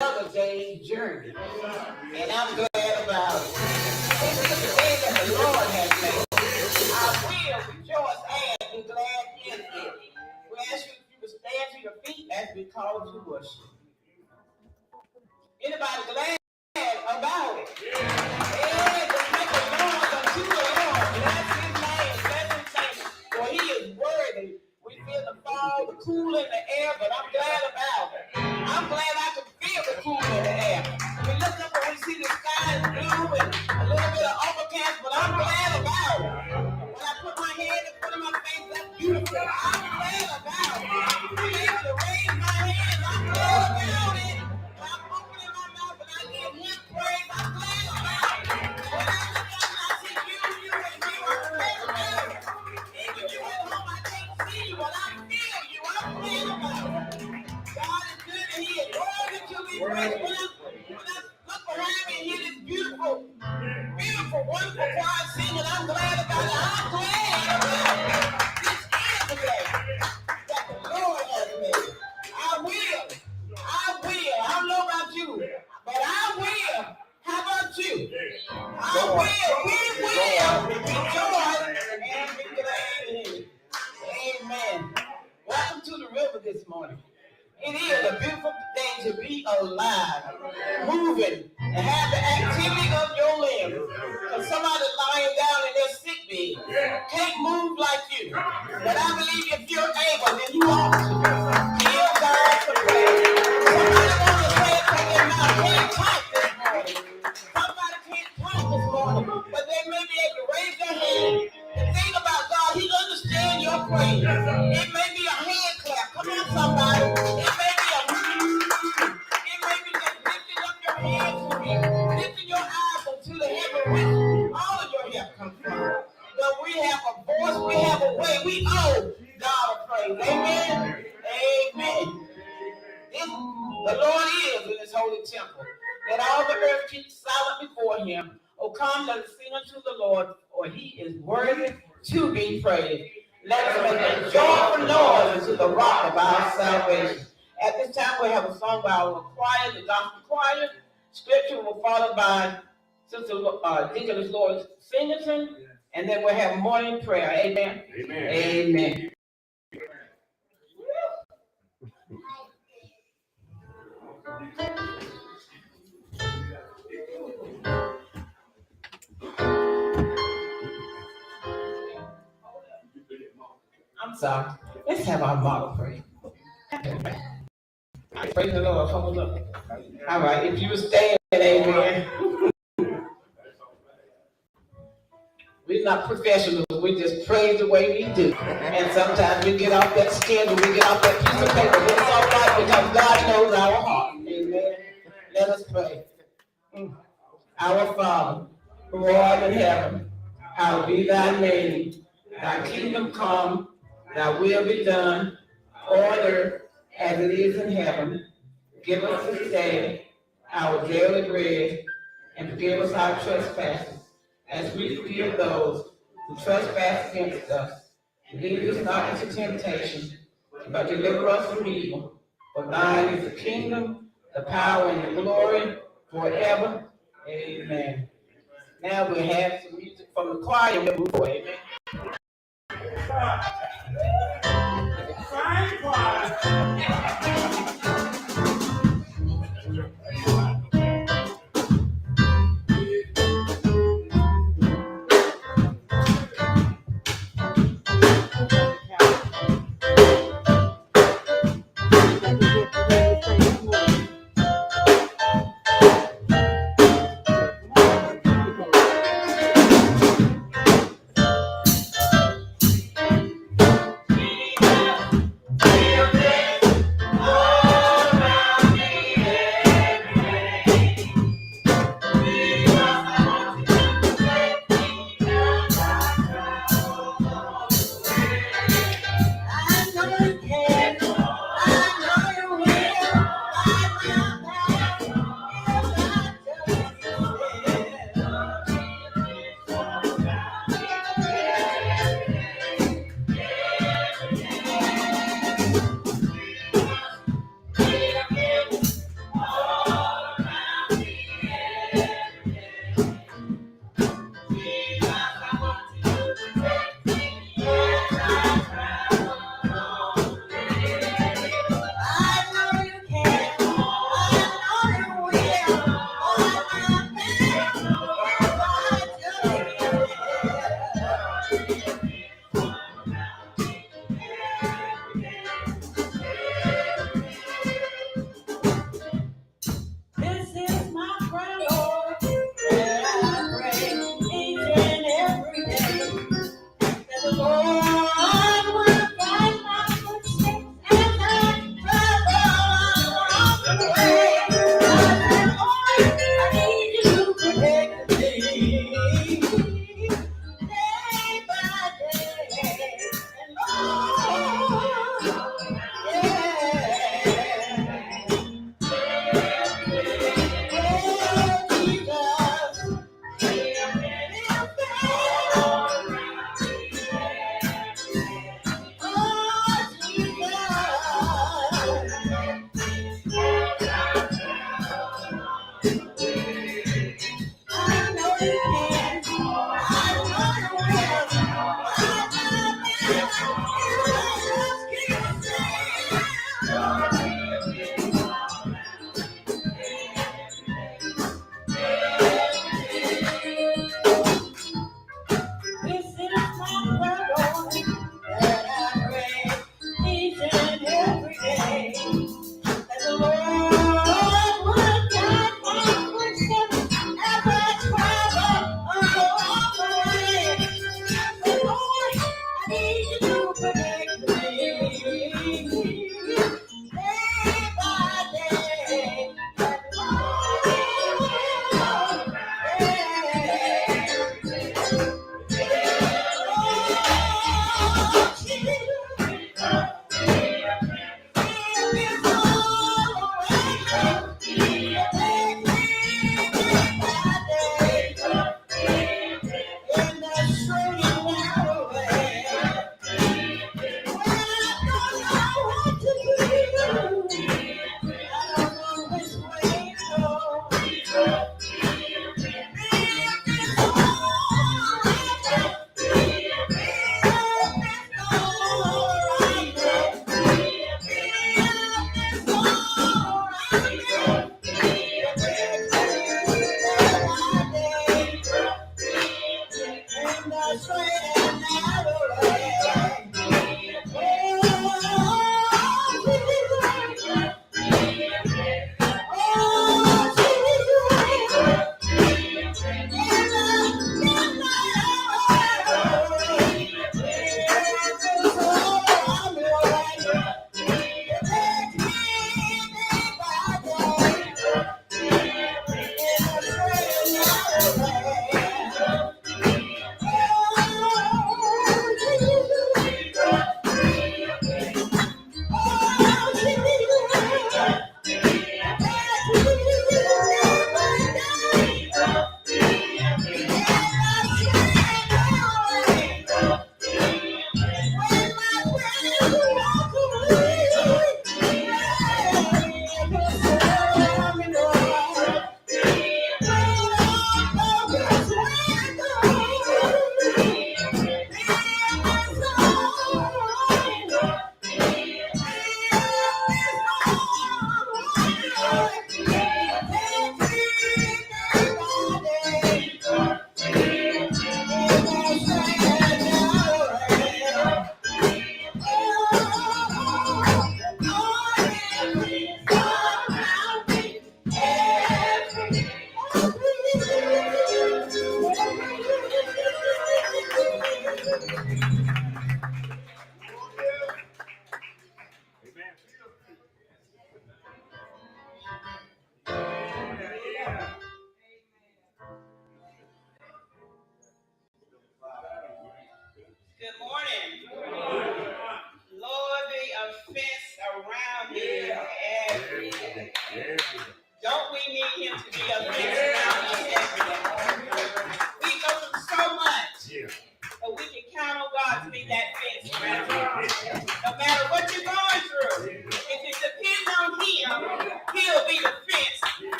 another day's journey, and I'm glad about it. This is the day that the Lord has made. I will rejoice and be glad in it. We ask you if you would stand to your feet as we call to worship. Anybody glad about it? Yeah, just make a noise unto the Lord. Bless his name, bless his name. For he is worthy. We feel the fall, the cool in the air, but I'm glad about it. I'm glad I can feel the cool in the air. We look up and we see the sky is blue and a little bit of overcast, but I'm glad about it. When I put my hand in front of my face, that's beautiful. I'm glad about it. I'm able to raise my hands. I'm glad about it. I'm opening my mouth and I give him praise. I'm glad about it. When I look up and I see you and you, I'm glad about it. Even you at home, I can't see you, but I feel you. I'm glad about it. God is good and he is worthy to be praised. When I look behind me and hear this beautiful, wonderful choir singing, I'm glad about it. I'm glad about it. This is the day that the Lord has made. I will. I don't know about you, but I will. How about you? I will. We will rejoice and be glad in it. Amen. Welcome to the river this morning. It is a beautiful thing to be alive, moving, and have the activity of your limbs. Because somebody's lying down in their sick bed, can't move like you. But I believe if you're able, then you ought to. Give God some praise. Somebody wants to say it from their mouth. Can't talk this morning. Somebody can't talk this morning, but they may be able to raise their hand and think about God. He understands your praise. It may be a hand clap. Come on, somebody. It may be just lifting up your hands to me, lifting your eyes unto the heaven whence all of your help comes from. But we have a voice, we have a way. We owe God a praise. Amen. Amen. The Lord is in his holy temple. Let all the earth keep silent before him. Oh, come, let us sing unto the Lord, for he is worthy to be praised. Let us make a joyful noise unto the rock of our salvation. At this time, we have a song by our choir, the gospel choir. Scripture will be followed by Sister Deaconess Lord Singleton, and then we'll have morning prayer. Amen. Amen. Amen. I'm sorry. Let's have our model prayer. Praise the Lord. Hold up. All right. If you would stand, amen. We're not professionals. We just praise the way we do. And sometimes we get off that schedule. We get off that piece of paper. But it's all right because God knows our heart. Amen. Let us pray. Our Father, who art in heaven, hallowed be thy name. Thy kingdom come, thy will be done, on earth as it is in heaven. Give us this day our daily bread, and forgive us our trespasses, as we forgive those who trespass against us. Lead us not into temptation, but deliver us from evil. For thine is the kingdom, the power, and the glory forever. Amen. Now we have some music from the choir. We'll move forward. Amen. Fine choir.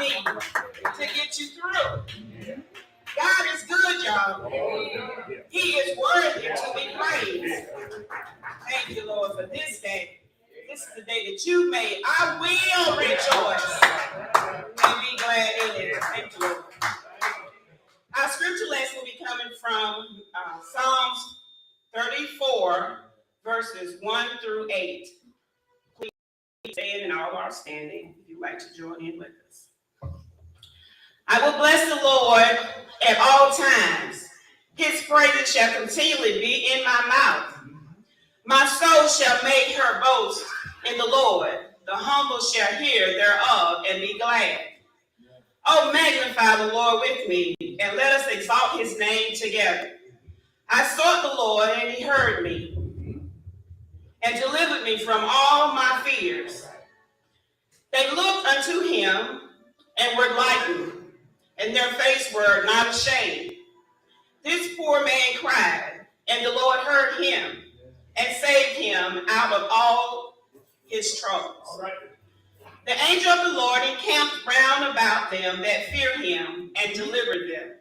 need to get you through. God is good, y'all. He is worthy to be praised. Thank you, Lord, for this day. This is the day that you made. I will rejoice and be glad in it. Thank you, Lord. Our scripture lesson will be coming from Psalms 34, verses 1 through 8. Please stand in all our standing if you'd like to join in with us. I will bless the Lord at all times. His praises shall continually be in my mouth. My soul shall make her boast in the Lord. The humble shall hear thereof and be glad. Oh, magnify the Lord with me, and let us exalt his name together. I sought the Lord, and he heard me, and delivered me from all my fears. They looked unto him, and were lightened, and their face were not ashamed. This poor man cried, and the Lord heard him, and saved him out of all his troubles. The angel of the Lord encamped round about them that fear him, and delivered them.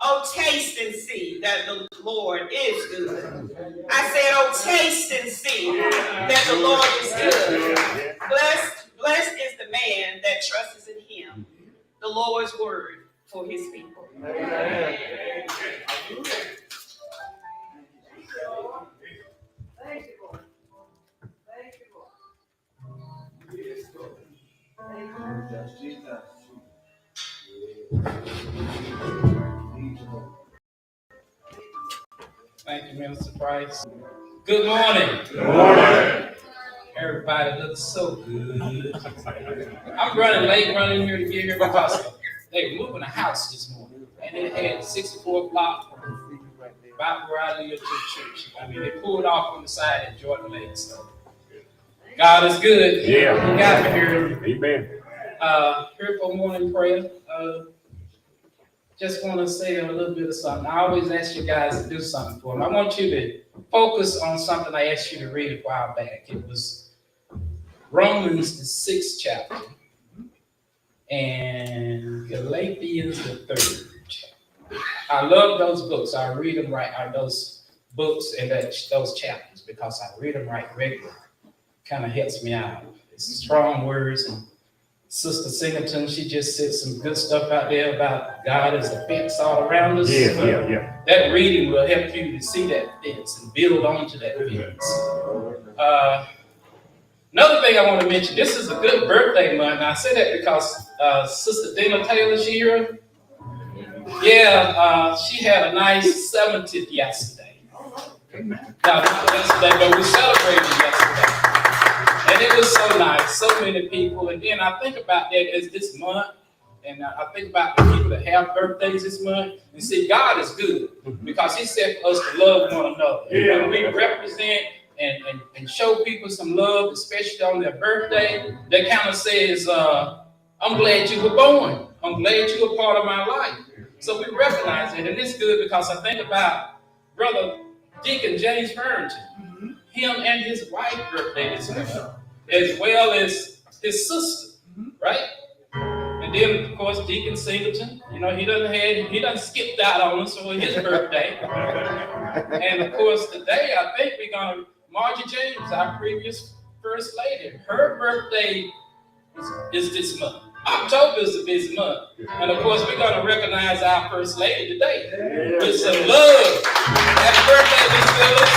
Oh, taste and see that the Lord is good. I said, oh, taste and see that the Lord is good. Blessed is the man that trusts in him. The Lord's word for his people. Amen. Thank you, Lord. Thank you, Lord. Yes, Lord. Thank you, Jesus. Thank you, Minister Price. Good morning. Good morning. Everybody looks so good. I'm running late, running here to get here because they were moving a house this morning. And it had 64 block about where I live to the church. I mean, they pulled off on the side at Jordan Lake. So God is good. Yeah. He got me here. Amen. Here for morning prayer. Just want to say a little bit of something. I always ask you guys to do something for me. I want you to focus on something I asked you to read a while back. It was Romans, the 6th chapter, and Galatians, the 3rd. I love those books. I read them right. Those books and those chapters because I read them right regularly. Kind of helps me out. It's strong words. And Sister Singleton, she just said some good stuff out there about God as a fence all around us. Yeah. That reading will help you to see that fence and build onto that fence. Another thing I want to mention, this is a good birthday month. And I say that because Sister Dana Taylor, she here. Yeah, she had a nice 70th yesterday. Not yesterday, but we celebrated yesterday. And it was so nice, so many people. And then I think about that as this month, and I think about the people that have birthdays this month. And see, God is good because he said for us to love one another. Yeah. When we represent and show people some love, especially on their birthday, that kind of says, I'm glad you were born. I'm glad you were part of my life. So we recognize it. And it's good because I think about Brother Deacon James Harrington, him and his wife's birthday this month, as well as his sister, right? And then, of course, Deacon Singleton, he done skipped out on us for his birthday. And of course, today, I think we're going to, Margie James, our previous First Lady, her birthday is this month. October is a busy month. And of course, we're going to recognize our First Lady today with some love. Happy birthday, Miss Phyllis.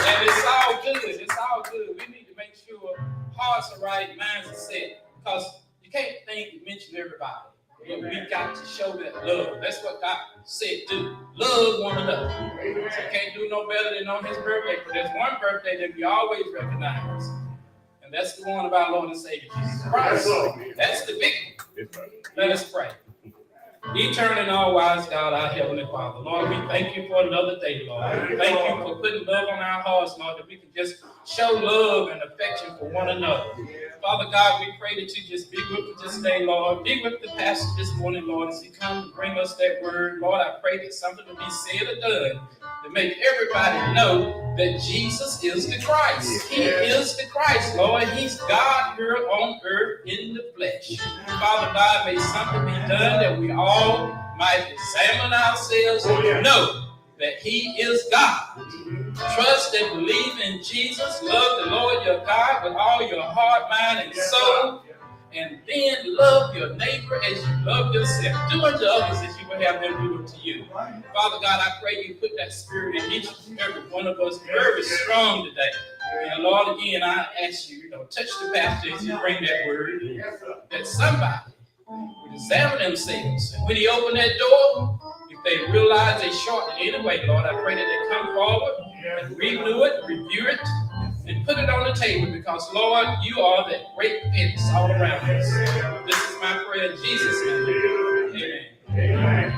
And it's all good. It's all good. We need to make sure hearts are right, minds are set. Because you can't think and mention everybody. We got to show that love. That's what God said, do. Love one another. So can't do no better than on his birthday. But there's one birthday that we always recognize. And that's the one of our Lord and Savior, Jesus Christ. That's the big one. Let us pray. Eternal and all-wise God, our Heavenly Father, Lord, we thank you for another day, Lord. We thank you for putting love on our hearts, Lord, that we can just show love and affection for one another. Father God, we pray that you just be with us this day, Lord. Be with the pastor this morning, Lord, as he comes to bring us that word. Lord, I pray that something will be said or done to make everybody know that Jesus is the Christ. He is the Christ, Lord. He's God here on earth in the flesh. Father God, may something be done that we all might examine ourselves and know that He is God. Trust and believe in Jesus. Love the Lord your God with all your heart, mind, and soul. And then love your neighbor as you love yourself. Do unto others as you would have them do unto you. Father God, I pray you put that spirit in each and every one of us very strong today. And Lord, again, I ask you, touch the pastor as you bring that word. That somebody would examine themselves. And when he opened that door, if they realize they short in any way, Lord, I pray that they come forward and renew it, review it, and put it on the table, because, Lord, you are that great fence all around us. This is my prayer in Jesus' name. Amen. Amen.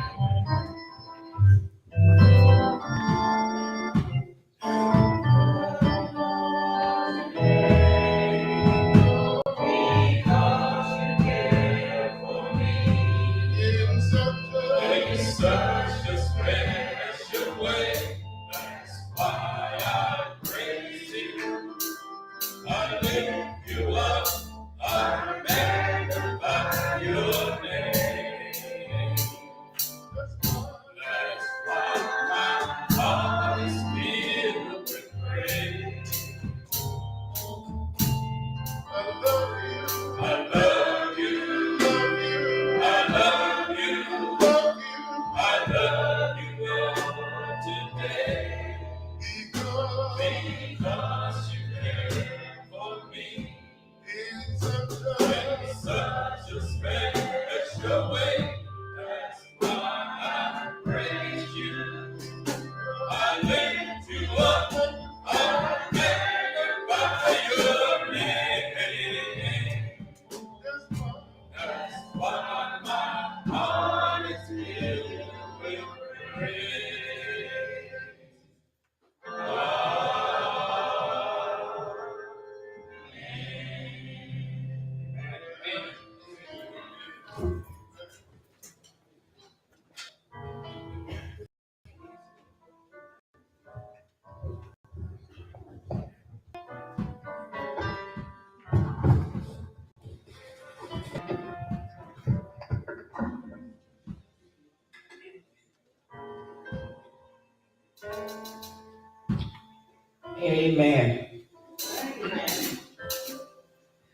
Amen.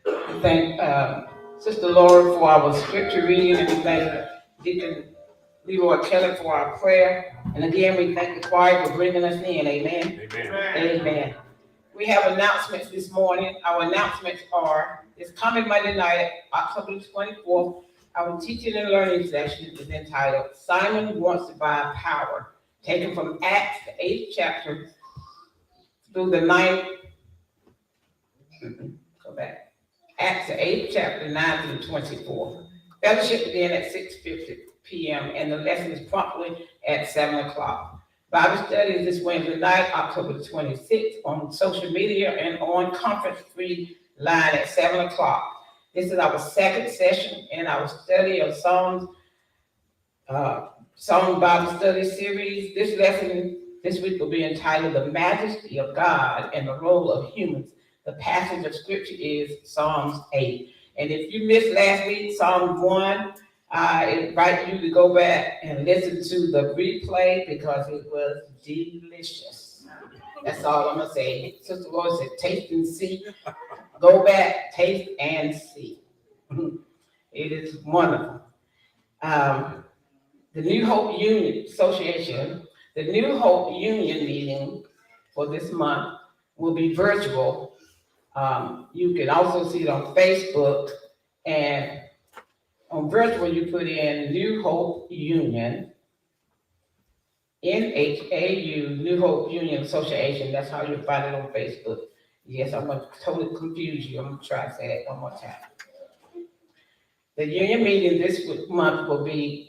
We thank Sister Laura for our scripture reading, and we thank Deacon Leroy Kelly for our prayer. And again, we thank the choir for bringing us in. Amen. Amen. Amen. We have announcements this morning. Our announcements are, this coming Monday night, October 24th, our teaching and learning session is entitled Simon Wants to Buy Power, taken from Acts, the 8th chapter, through the 9th, Acts, the 8th chapter, 9 through 24. Fellowship begins at 6:50 p.m. and the lesson is promptly at 7 o'clock. Bible study is this Wednesday night, October 26th, on social media and on conference-free line at 7 o'clock. This is our second session in our study of Psalm Bible study series. This lesson this week will be entitled The Majesty of God and the Role of Humans. The passage of scripture is Psalms 8. And if you missed last week, Psalm 1, I invite you to go back and listen to the replay because it was delicious. That's all I'm going to say. Sister Rose said, taste and see. Go back, taste and see. It is wonderful. The New Hope Union Association, the New Hope Union meeting for this month will be virtual. You can also see it on Facebook, and on virtual you put in New Hope Union, NHAU, New Hope Union Association. That's how you find it on Facebook. Yes, I'm going to totally confuse you. I'm going to try to say that one more time. The union meeting this month will be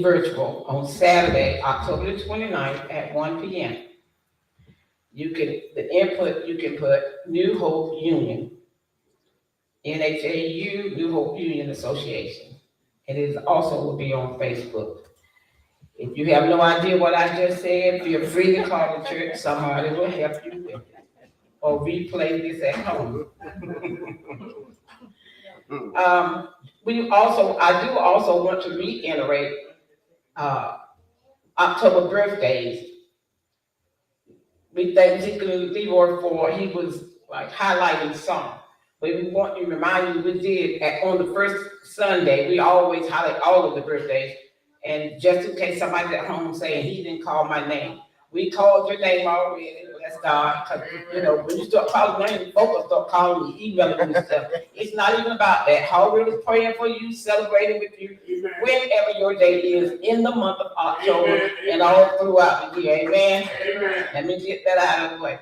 virtual on Saturday, October 29th at 1 p.m. You can put New Hope Union, NHAU, New Hope Union Association. And it also will be on Facebook. If you have no idea what I just said, feel free to call the church. Somebody will help you with it. Or replay this at home. I do also want to reiterate October birthdays. We thank particularly Leroy for he was like highlighting some. But we want to remind you, we did on the first Sunday, we always highlight all of the birthdays. And just in case somebody's at home saying he didn't call my name, we called your name already. Bless God. When you start calling names, folks start calling you, emailing you stuff. It's not even about that. However, we're praying for you, celebrating with you, whenever your day is in the month of October and all throughout the year. Amen. Let me get that out of the way.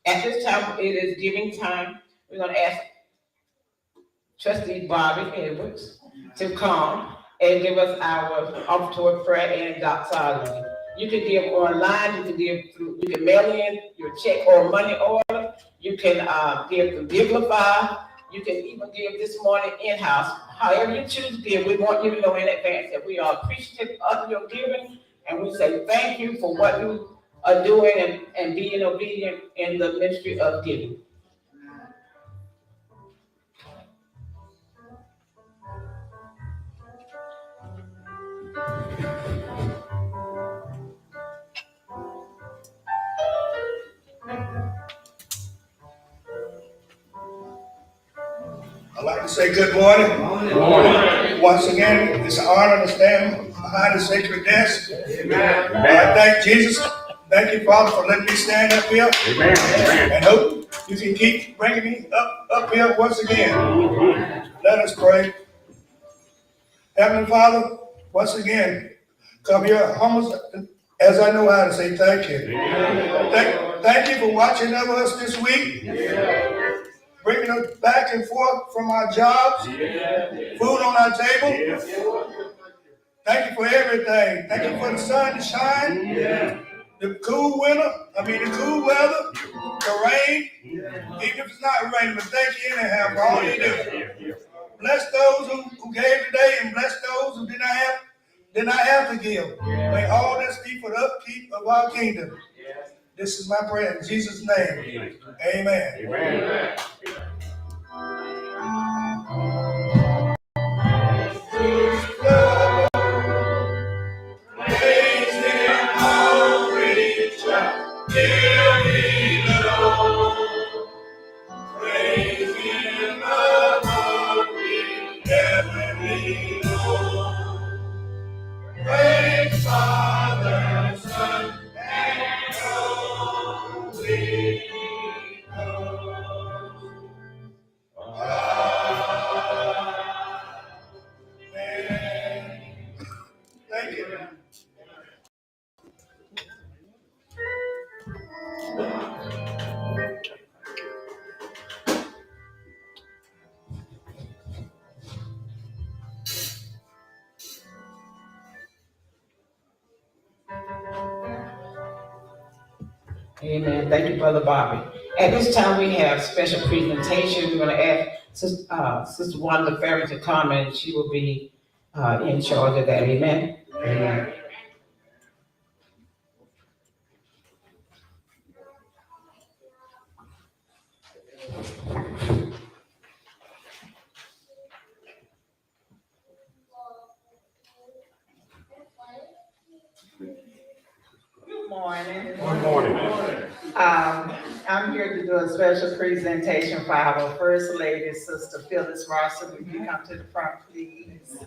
At this time, it is giving time. We're going to ask Trustee Bobby Edwards to come and give us our offertory prayer and doxology. You can give online, you can give through, you can mail in your check or money order, you can give through Givelify, you can even give this morning in-house. However you choose to give, we want you to know in advance that we are appreciative of your giving, and we say thank you for what you are doing and being obedient in the ministry of giving. I'd like to say good morning. Good morning. Once again, it's an honor to stand behind the sacred desk. Amen. I thank Jesus. Thank you, Father, for letting me stand up here. Amen. And hope you can keep bringing me up here once again. Let us pray. Heavenly Father, once again, come here humble as I know how to say thank you. Thank you for watching over us this week. Bringing us back and forth from our jobs, food on our table. Thank you for everything. Thank you for the sun to shine, the cool weather, the rain, even if it's not raining, but thank you anyhow for all you do. Bless those who gave today and bless those who did not have to give. May all this be for the upkeep of our kingdom. This is my prayer in Jesus' name. Amen. Amen. Thank you. Amen. Thank you, Brother Bobby. At this time, we have special presentation. We're going to ask Sister Wanda Ferry to come, and she will be in charge of that. Amen. Amen. Good morning. Good morning. I'm here to do a special presentation for our First Lady, Sister Phyllis Rosser. Would you come to the front, please?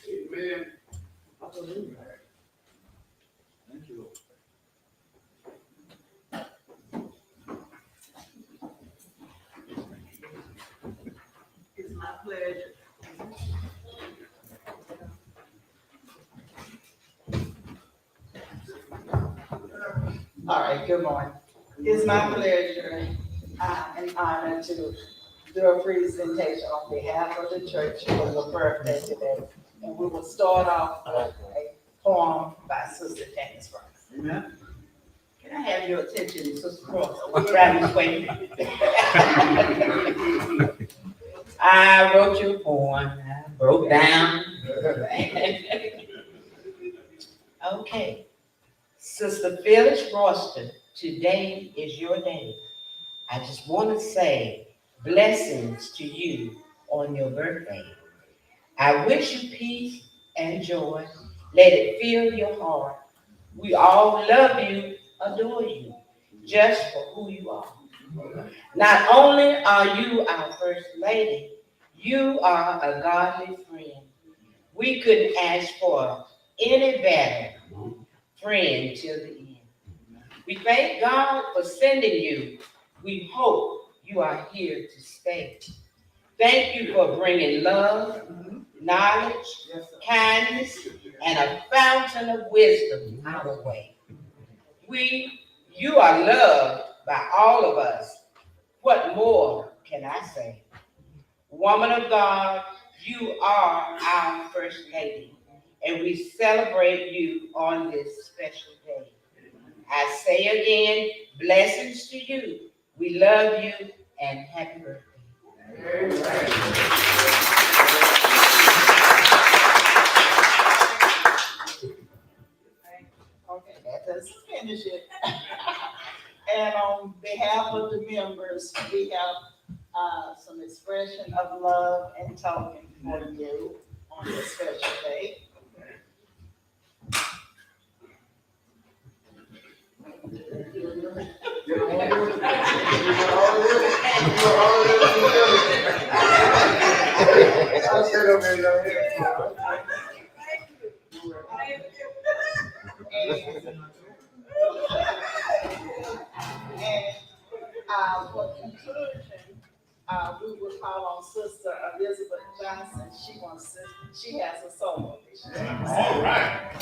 Amen. Thank you, Lord. It's my pleasure. All right, good morning. It's my pleasure and honor to do a presentation on behalf of the church for the birthday today. And we will start off with a poem by Sister Janice Ross. Amen. Can I have your attention, Sister Ross? We're right this way. I wrote your poem. I broke down. Okay. Sister Phyllis Royston, today is your day. I just want to say blessings to you on your birthday. I wish you peace and joy. Let it fill your heart. We all love you, adore you, just for who you are. Not only are you our First Lady, you are a godly friend. We couldn't ask for any better friend till the end. We thank God for sending you. We hope you are here to stay. Thank you for bringing love, knowledge, kindness, and a fountain of wisdom our way. You are loved by all of us. What more can I say? Woman of God, you are our First Lady, and we celebrate you on this special day. I say again, blessings to you. We love you and happy birthday. Okay, that does finish it. And on behalf of the members, we have some expression of love and token for you on this special day. And for conclusion, we will call on Sister Elizabeth Johnson. She has a solo. All right.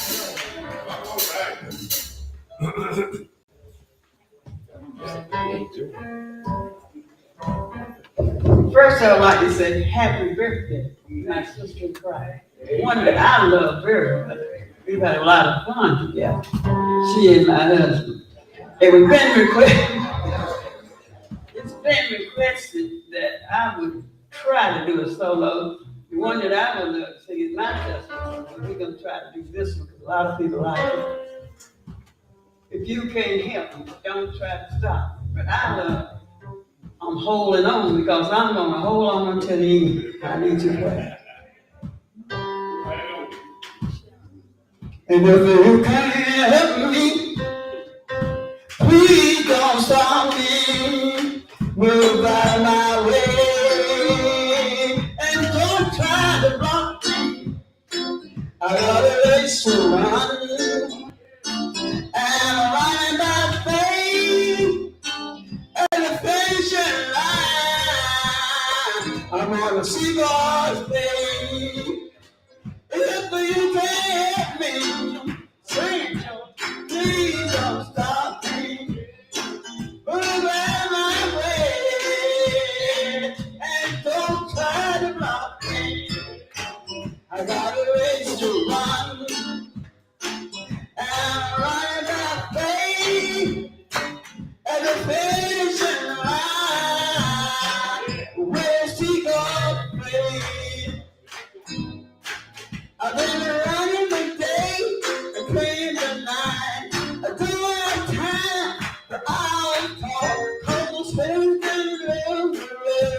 First, I'd like to say happy birthday, my sister in Christ. One that I love very much. We've had a lot of fun together. She and my husband. It's been requested that I would try to do a solo. The one that I would love to sing is my testimony. We're going to try to do this one because a lot of people like it. If you can't help me, don't try to stop. But I'm holding on because I'm going to hold on until the end. I need you to pray. And if you can't help me, please don't stop me. Move out of my way. And don't try to block me. I got a race to run. And I'm running by faith. And the finishing line. I'm gonna see God's face. If you can't help me, please don't stop me. Move out my way. And don't try to block me. I got a race to run. And I'm running by faith. And the finishing line, where she God's face. I've been running the day and praying the night. I do have time, but I'll talk. Cause the faith can live the way.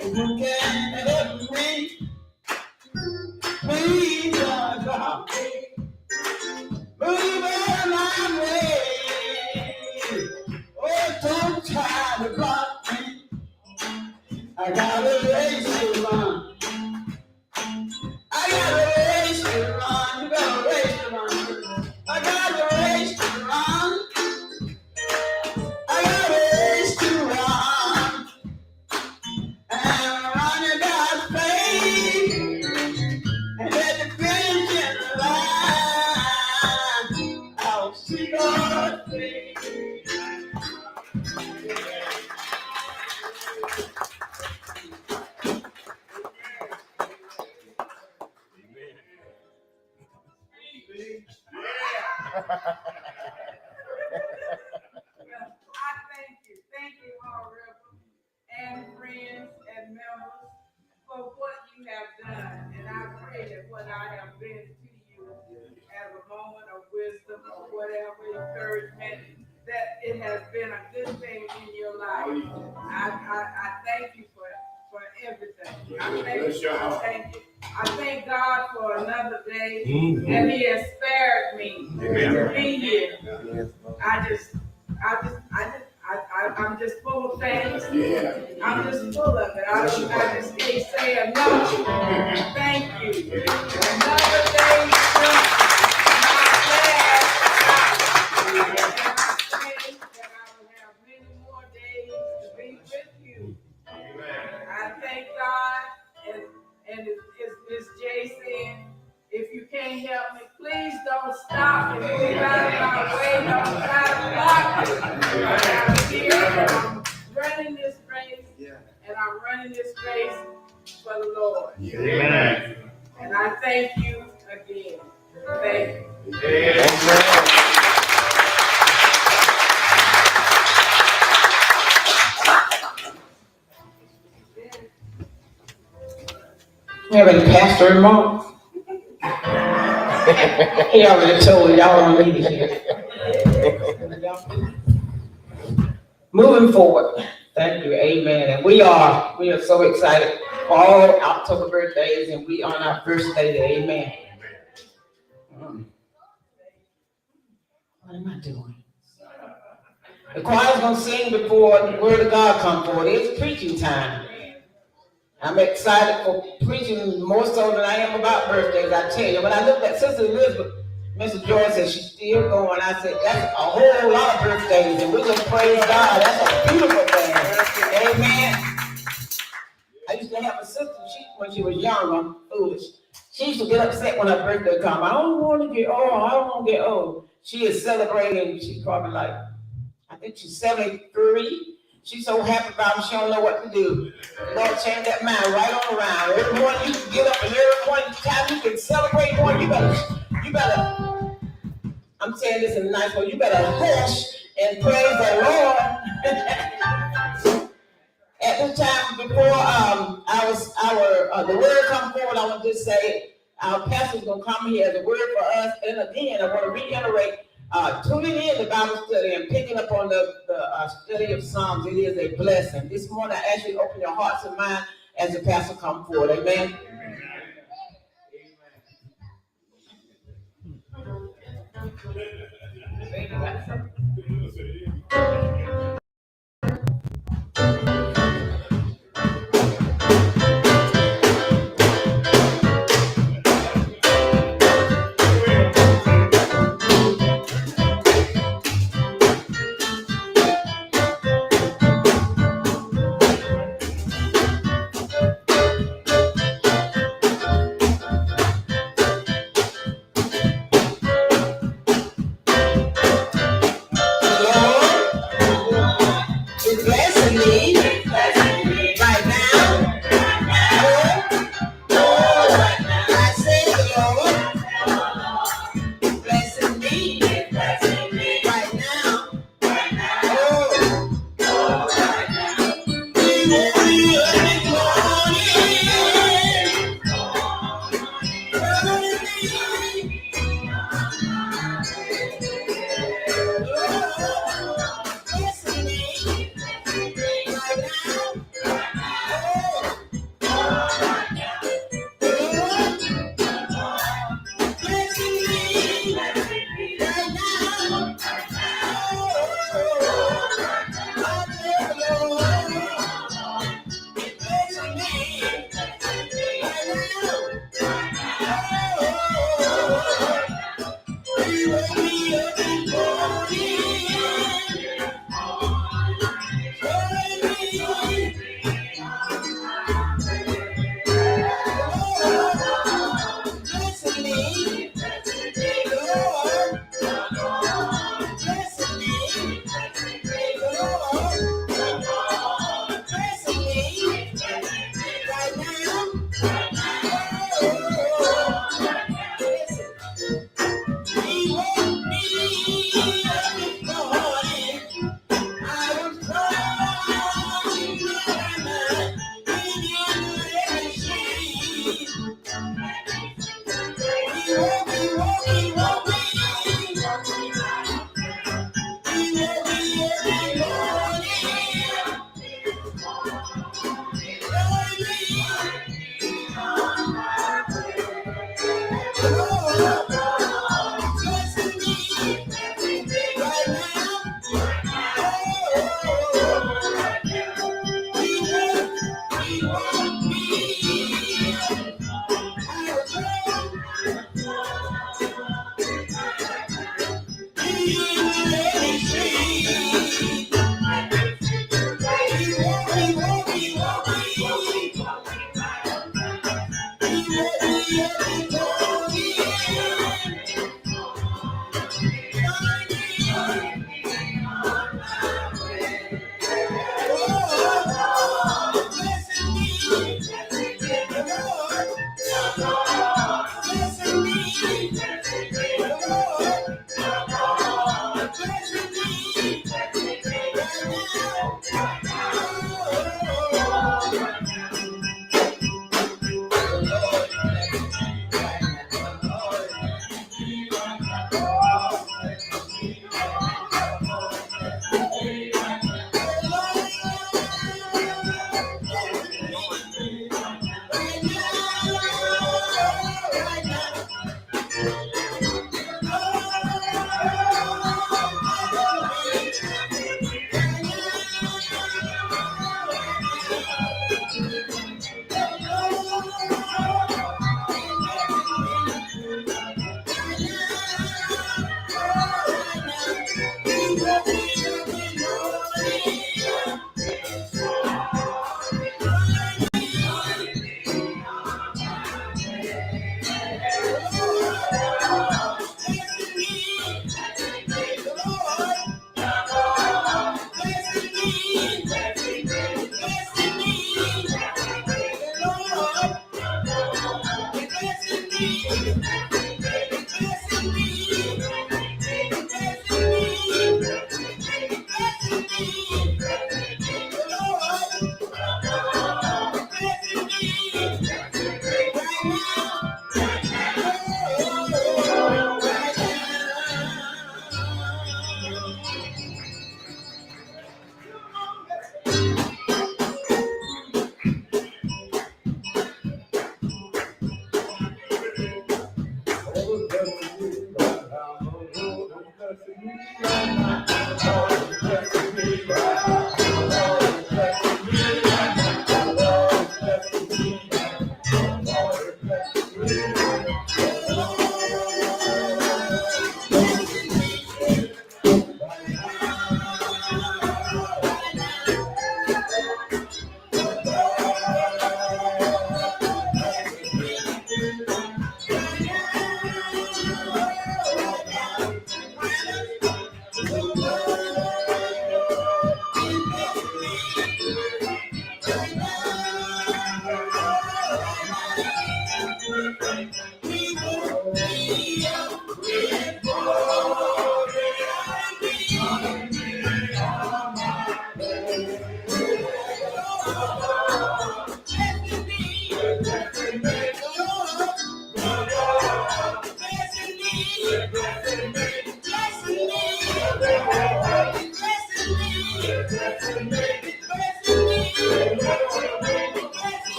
And you can't help me. Please don't stop me. Move out of my way. Oh, don't try to block me. I got a race to run. I got a race to run. You got a race to run. I got a race to run. I got a race to run. And I'm running by faith. And at the finishing line, I'll see God's face. done. And I pray that what I have been to you as a moment of wisdom or whatever encouragement, that it has been a good thing in your life. I thank you for everything. I thank God for another day that He has spared me to be here. I'm just full of thanks. I'm just full of it. I just can't say enough. Thank you. Another day spent. Not bad. And I pray that I will have many more days to be with you. I thank God, and as Jay said, if you can't help me, please don't stop and move out of my way. Don't try to block me. I'm here. I'm running this race, and I'm running this race for the Lord. Amen. And I thank you again. Thank you. Amen. Have any pastor remarks? He already told y'all don't need it. Moving forward. Thank you. Amen. And we are so excited for all October birthdays, and we on our first day. Amen. What am I doing? The choir's gonna sing before the word of God comes forward. It's preaching time. I'm excited for preaching more so than I am about birthdays, I tell you. When I looked at Sister Elizabeth, Mr. Joy said she's still going. I said, that's a whole lot of birthdays, and we just praise God. That's a beautiful thing. Amen. I used to have a sister, when she was young, I'm foolish. She used to get upset when her birthday comes. I don't want to get old. I don't want to get old. She is celebrating. She's probably like, I think she's 73. She's so happy about it, she don't know what to do. Lord, change that mind right on around. Every morning you can get up, and every morning time you can celebrate one, you better, I'm saying this in a nice way, you better hush and praise the Lord. At this time, before the word come forward, I want to just say, our pastor's going to come here as a word for us. And again, I want to reiterate, tuning in the Bible study and picking up on the study of Psalms. It is a blessing. This morning, I ask you to open your hearts and minds as the pastor comes forward. Amen.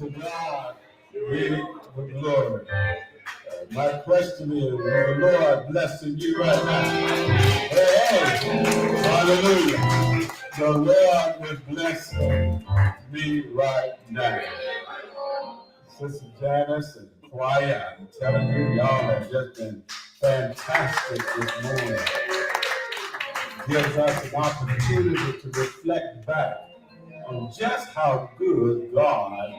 To God be the glory. My question is the Lord blessing you right now? Hey, hallelujah. The Lord will bless me right now. Sister Janice and choir, I'm telling you, y'all have just been fantastic this morning. Gives us an opportunity to reflect back on just how good God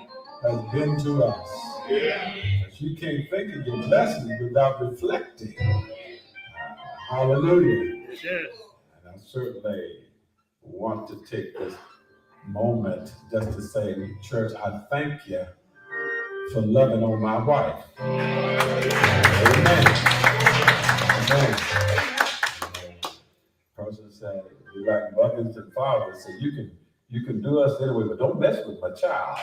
has been to us. But you can't think of your blessings without reflecting. Hallelujah. And I certainly want to take this moment just to say, church, I thank you for loving on my wife. Amen. Amen. Person said, you like mothers and fathers, so you can do us anyway, but don't mess with my child.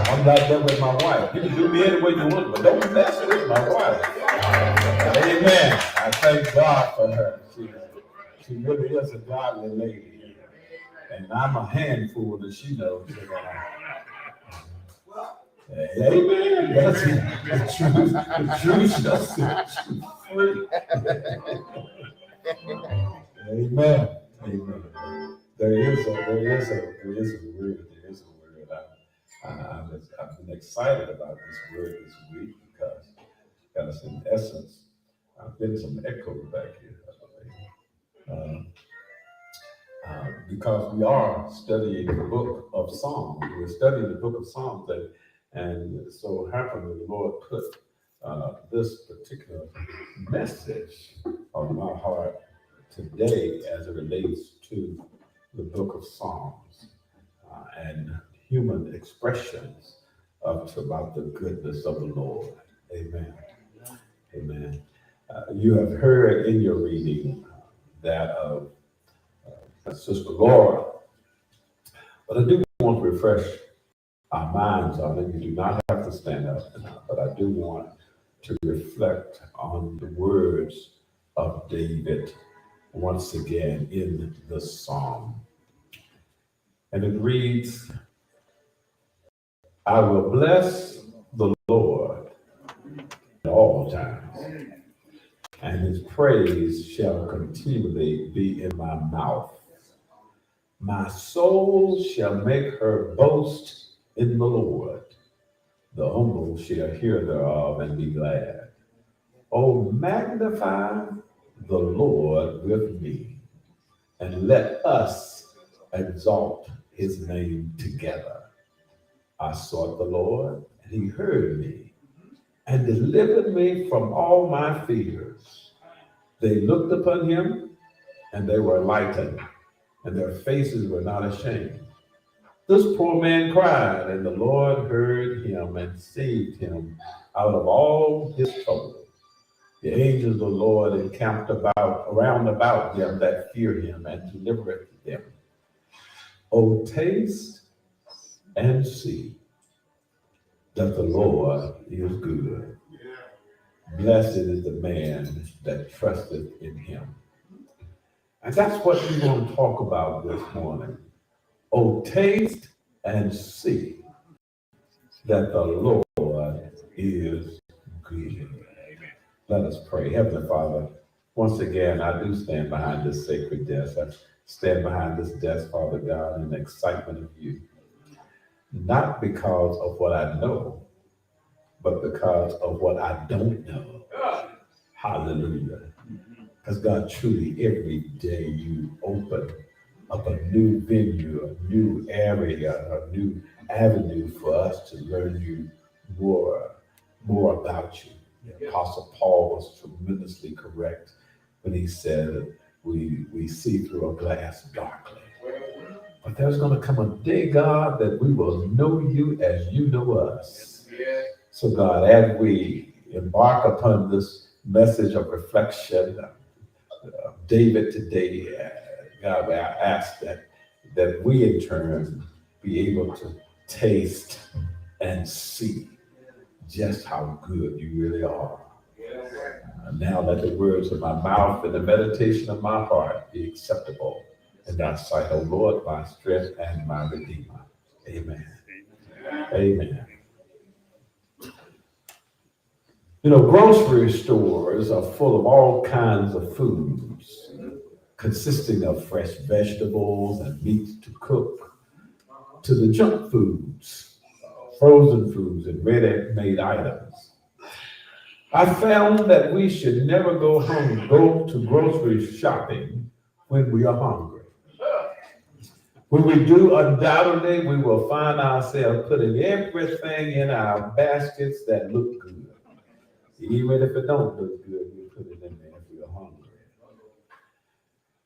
I'm like that with my wife. You can do me any way you want, but don't mess with my wife. Amen. I thank God for her. She really is a godly lady. And I'm a handful that she knows. Amen. That's the truth. The truth shall set you free. Amen. Amen. There is a word. I've been excited about this word this week because in essence, I've been some echo back here, because we are studying the book of Psalms. We're studying the book of Psalms, and so happened that the Lord put this particular message on my heart today as it relates to the book of Psalms and human expressions about the goodness of the Lord. Amen. Amen. You have heard in your reading that of Sister Laura, but I do want to refresh our minds on it. You do not have to stand up, but I do want to reflect on the words of David once again in the psalm. And it reads, I will bless the Lord at all times, and his praise shall continually be in my mouth. My soul shall make her boast in the Lord. The humble shall hear thereof and be glad. Oh, magnify the Lord with me, and let us exalt his name together. I sought the Lord, and he heard me, and delivered me from all my fears. They looked upon him, and they were lightened, and their faces were not ashamed. This poor man cried, and the Lord heard him and saved him out of all his trouble. The angels of the Lord encamped round about them that fear him, and delivereth them. O taste and see that the Lord is good. Blessed is the man that trusteth in him. And that's what we're going to talk about this morning. Oh, taste and see that the Lord is good. Let us pray. Heavenly Father, once again, I do stand behind this sacred desk. I stand behind this desk, Father God, in the excitement of you. Not because of what I know, but because of what I don't know. Hallelujah. Because God, truly, every day you open up a new venue, a new area, a new avenue for us to learn you more about you. The Apostle Paul was tremendously correct when he said we see through a glass darkly. But there's going to come a day, God, that we will know you as you know us. So God, as we embark upon this message of reflection of David today, God, I ask that we in turn be able to taste and see just how good you really are. Now let the words of my mouth and the meditation of my heart be acceptable in thy sight, O Lord, my strength and my redeemer. Amen. Amen. You know, grocery stores are full of all kinds of foods, consisting of fresh vegetables and meats to cook, to the junk foods, frozen foods, and ready-made items. I found that we should never go to grocery shopping when we are hungry. When we do, undoubtedly, we will find ourselves putting everything in our baskets that look good. Even if it don't look good, we put it in there if we're hungry.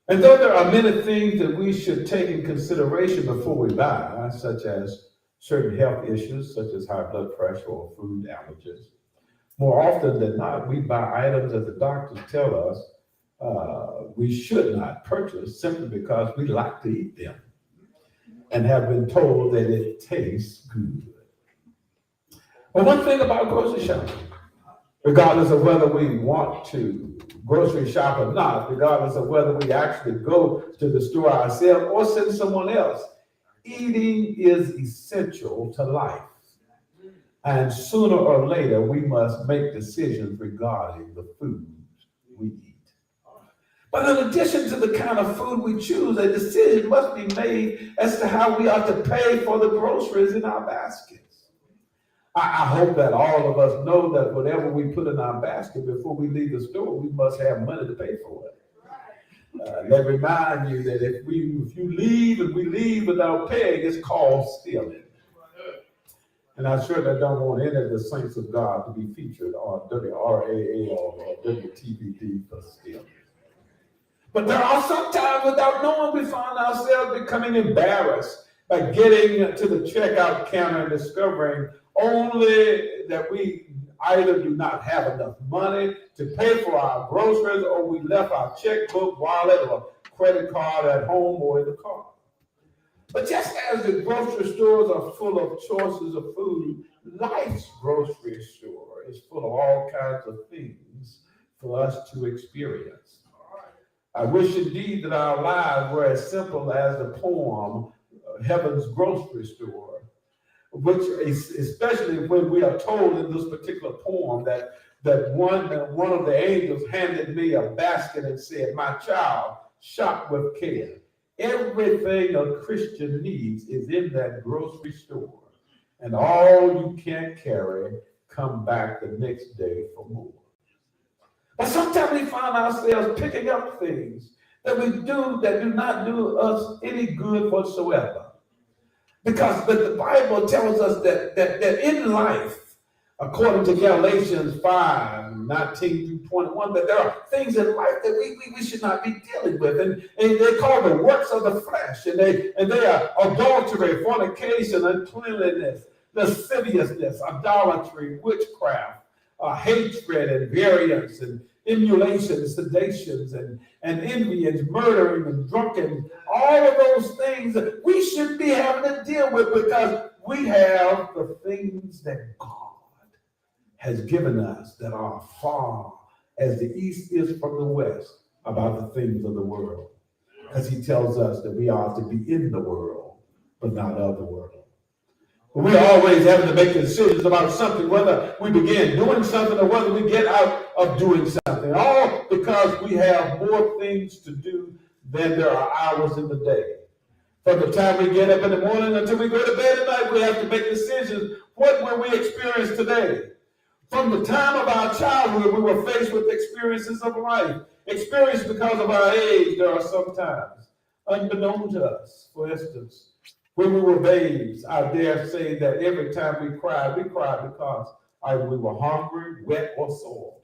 And though there are many things that we should take in consideration before we buy, such as certain health issues, such as high blood pressure or food allergies, more often than not, we buy items that the doctors tell us we should not purchase simply because we like to eat them and have been told that it tastes good. But one thing about grocery shopping, regardless of whether we want to grocery shop or not, regardless of whether we actually go to the store ourselves or send someone else, eating is essential to life. And sooner or later, we must make decisions regarding the food we eat. But in addition to the kind of food we choose, a decision must be made as to how we ought to pay for the groceries in our baskets. I hope that all of us know that whatever we put in our basket before we leave the store, we must have money to pay for it. Let me remind you that if you leave and we leave without paying, it's called stealing. And I certainly don't want any of the saints of God to be featured on WRAA or WTVD for stealing. But there are some times without knowing we find ourselves becoming embarrassed by getting to the checkout counter and discovering only that we either do not have enough money to pay for our groceries, or we left our checkbook, wallet, or credit card at home or in the car. But just as the grocery stores are full of choices of food, life's grocery store is full of all kinds of things for us to experience. I wish indeed that our lives were as simple as the poem, Heaven's Grocery Store, which is, especially when we are told in this particular poem that one of the angels handed me a basket and said, "My child, shop with care. Everything a Christian needs is in that grocery store, and all you can't carry, come back the next day for more." But sometimes we find ourselves picking up things that we do that do not do us any good whatsoever. Because the Bible tells us that in life, according to Galatians 5:19-21, that there are things in life that we should not be dealing with. And they call the works of the flesh. And they are adultery, fornication, uncleanliness, lasciviousness, idolatry, witchcraft, hatred and variance and emulations, sedations, and envyings, murdering and drunken, all of those things that we shouldn't be having to deal with, because we have the things that God has given us that are far as the east is from the west about the things of the world. Because he tells us that we are to be in the world, but not of the world. We're always having to make decisions about something, whether we begin doing something or whether we get out of doing something, all because we have more things to do than there are hours in the day. From the time we get up in the morning until we go to bed at night, we have to make decisions. What will we experience today? From the time of our childhood, we were faced with experiences of life. Experience because of our age, there are sometimes unbeknown to us. For instance, when we were babes, I dare say that every time we cried because either we were hungry, wet, or sore.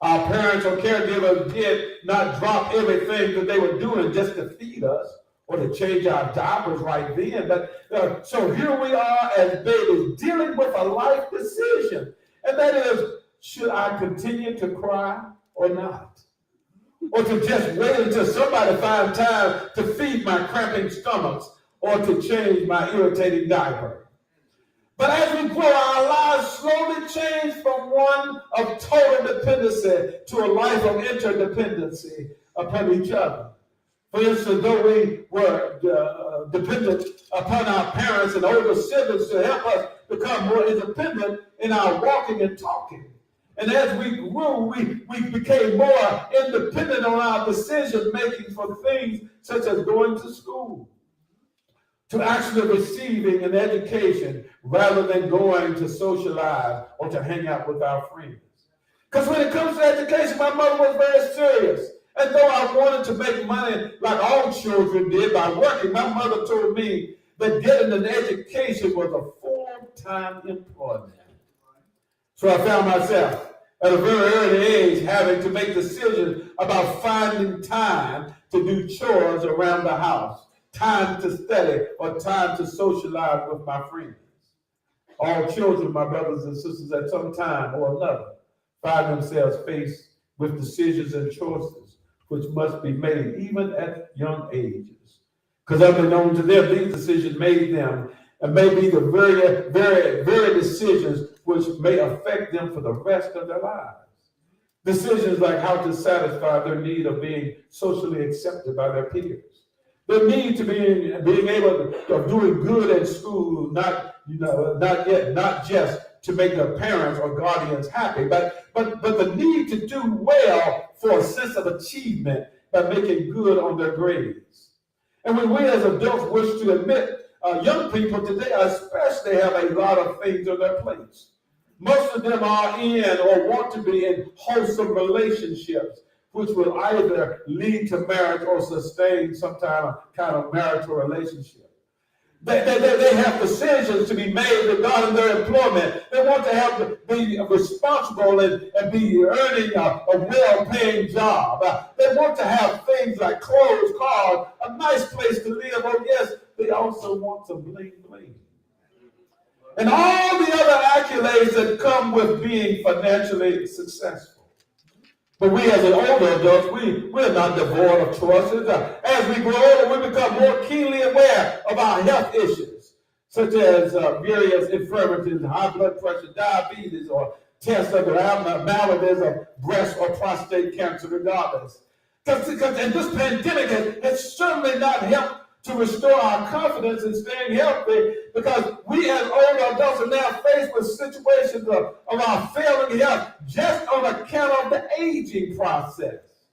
Our parents or caregivers did not drop everything that they were doing just to feed us or to change our diapers right then. But so here we are as babies dealing with a life decision. And that is, should I continue to cry or not? Or to just wait until somebody finds time to feed my cramping stomachs or to change my irritating diaper? But as we grow, our lives slowly change from one of total dependency to a life of interdependency upon each other. For instance, though we were dependent upon our parents and older siblings to help us become more independent in our walking and talking. And as we grew, we became more independent on our decision making for things such as going to school, to actually receiving an education rather than going to socialize or to hang out with our friends. Because when it comes to education, my mother was very serious. And though I wanted to make money like all children did by working, my mother told me that getting an education was a full-time employment. So I found myself at a very early age having to make decisions about finding time to do chores around the house, time to study, or time to socialize with my friends. All children, my brothers and sisters, at some time or another, find themselves faced with decisions and choices which must be made even at young ages. Because unbeknown to them, these decisions made them and may be the very, very, very decisions which may affect them for the rest of their lives. Decisions like how to satisfy their need of being socially accepted by their peers. Their need to being able to doing good at school, not just to make their parents or guardians happy, but the need to do well for a sense of achievement by making good on their grades. And when we as adults wish to admit, young people today especially have a lot of things on their plates. Most of them are in or want to be in wholesome relationships, which will either lead to marriage or sustain some kind of marital relationship. They have decisions to be made regarding their employment. They want to be responsible and be earning a well-paying job. They want to have things like clothes, cars, a nice place to live. Oh yes, they also want some bling bling. And all the other accolades that come with being financially successful. But we as an older adults, we're not devoid of choices. As we grow older, we become more keenly aware of our health issues, such as various infirmities, high blood pressure, diabetes, or tests of the abnormalities of breast or prostate cancer regardless. Because this pandemic has certainly not helped to restore our confidence in staying healthy, because we as older adults are now faced with situations of our failing health just on account of the aging process.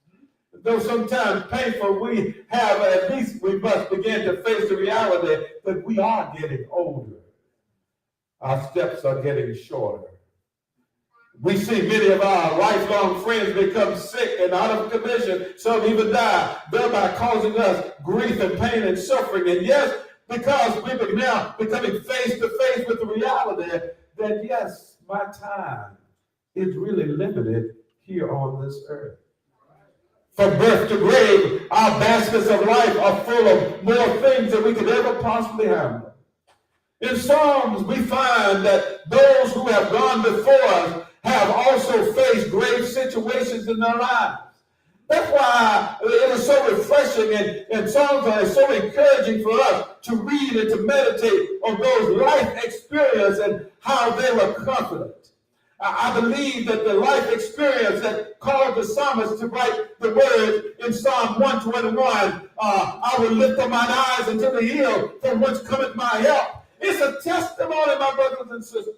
Though sometimes painful, we must begin to face the reality that we are getting older. Our steps are getting shorter. We see many of our lifelong friends become sick and out of commission, some even die, thereby causing us grief and pain and suffering. And yes, because we're now becoming face to face with the reality that yes, my time is really limited here on this earth. From birth to grave, our baskets of life are full of more things than we could ever possibly handle. In Psalms, we find that those who have gone before us have also faced grave situations in their lives. That's why it is so refreshing and Psalms are so encouraging for us to read and to meditate on those life experiences and how they were confident. I believe that the life experience that caused the psalmist to write the words in Psalm 121, I will lift up mine eyes unto the hill from whence cometh my help. It's a testimony, my brothers and sisters.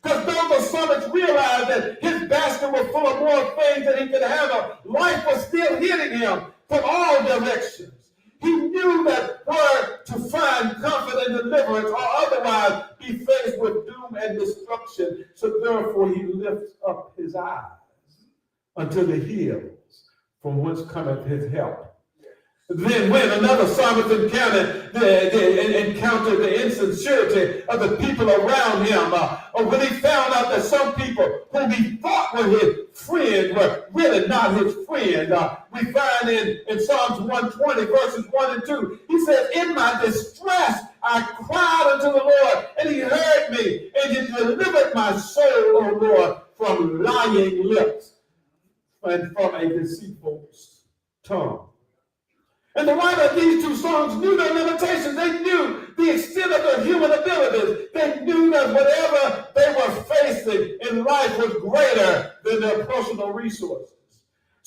Because though the psalmist realized that his basket was full of more things than he could handle, life was still hitting him from all directions. He knew that where to find comfort and deliverance or otherwise be faced with doom and destruction. So therefore he lifts up his eyes unto the hills from whence cometh his help. Then when another psalmist encountered the insincerity of the people around him, or when he found out that some people whom he thought were his friends were really not his friend, we find in Psalms 120 verses 1 and 2, he says, in my distress I cried unto the Lord, and he heard me, and he delivered my soul, O Lord, from lying lips and from a deceitful tongue. And the writer of these two songs knew their limitations. They knew the extent of their human abilities. They knew that whatever they were facing in life was greater than their personal resources.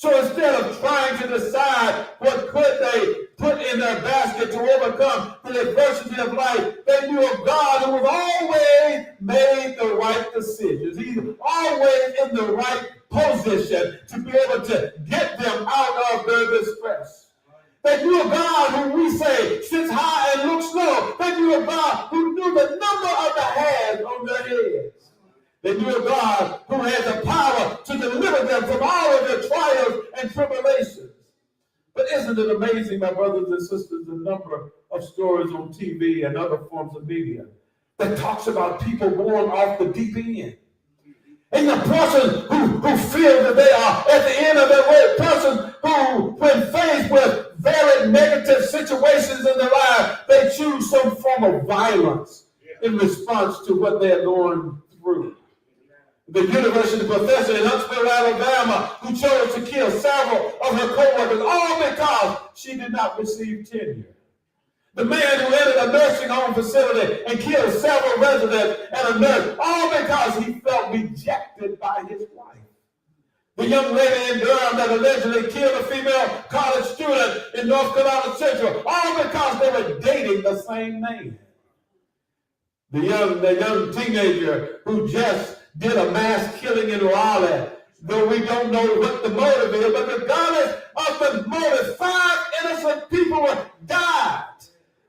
So instead of trying to decide what could they put in their basket to overcome the adversity of life, they knew a God who was always made the right decisions. He's always in the right position to be able to get them out of their distress. They knew a God who we say sits high and looks low. They knew a God who knew the number of the hairs on their heads. They knew a God who had the power to deliver them from all of their trials and tribulations. But isn't it amazing, my brothers and sisters, the number of stories on TV and other forms of media that talks about people going off the deep end? And the person who feel that they are at the end of their way, person who, when faced with very negative situations in their life, they choose some form of violence in response to what they are going through. The university professor in Huntsville, Alabama, who chose to kill several of her co-workers, all because she did not receive tenure. The man who entered a nursing home facility and killed several residents and a nurse, all because he felt rejected by his wife. The young lady in Durham that allegedly killed a female college student in North Carolina Central, all because they were dating the same man. The young teenager who just did a mass killing in Raleigh, though we don't know what the motive is, but regardless of the motive, 5 innocent people died,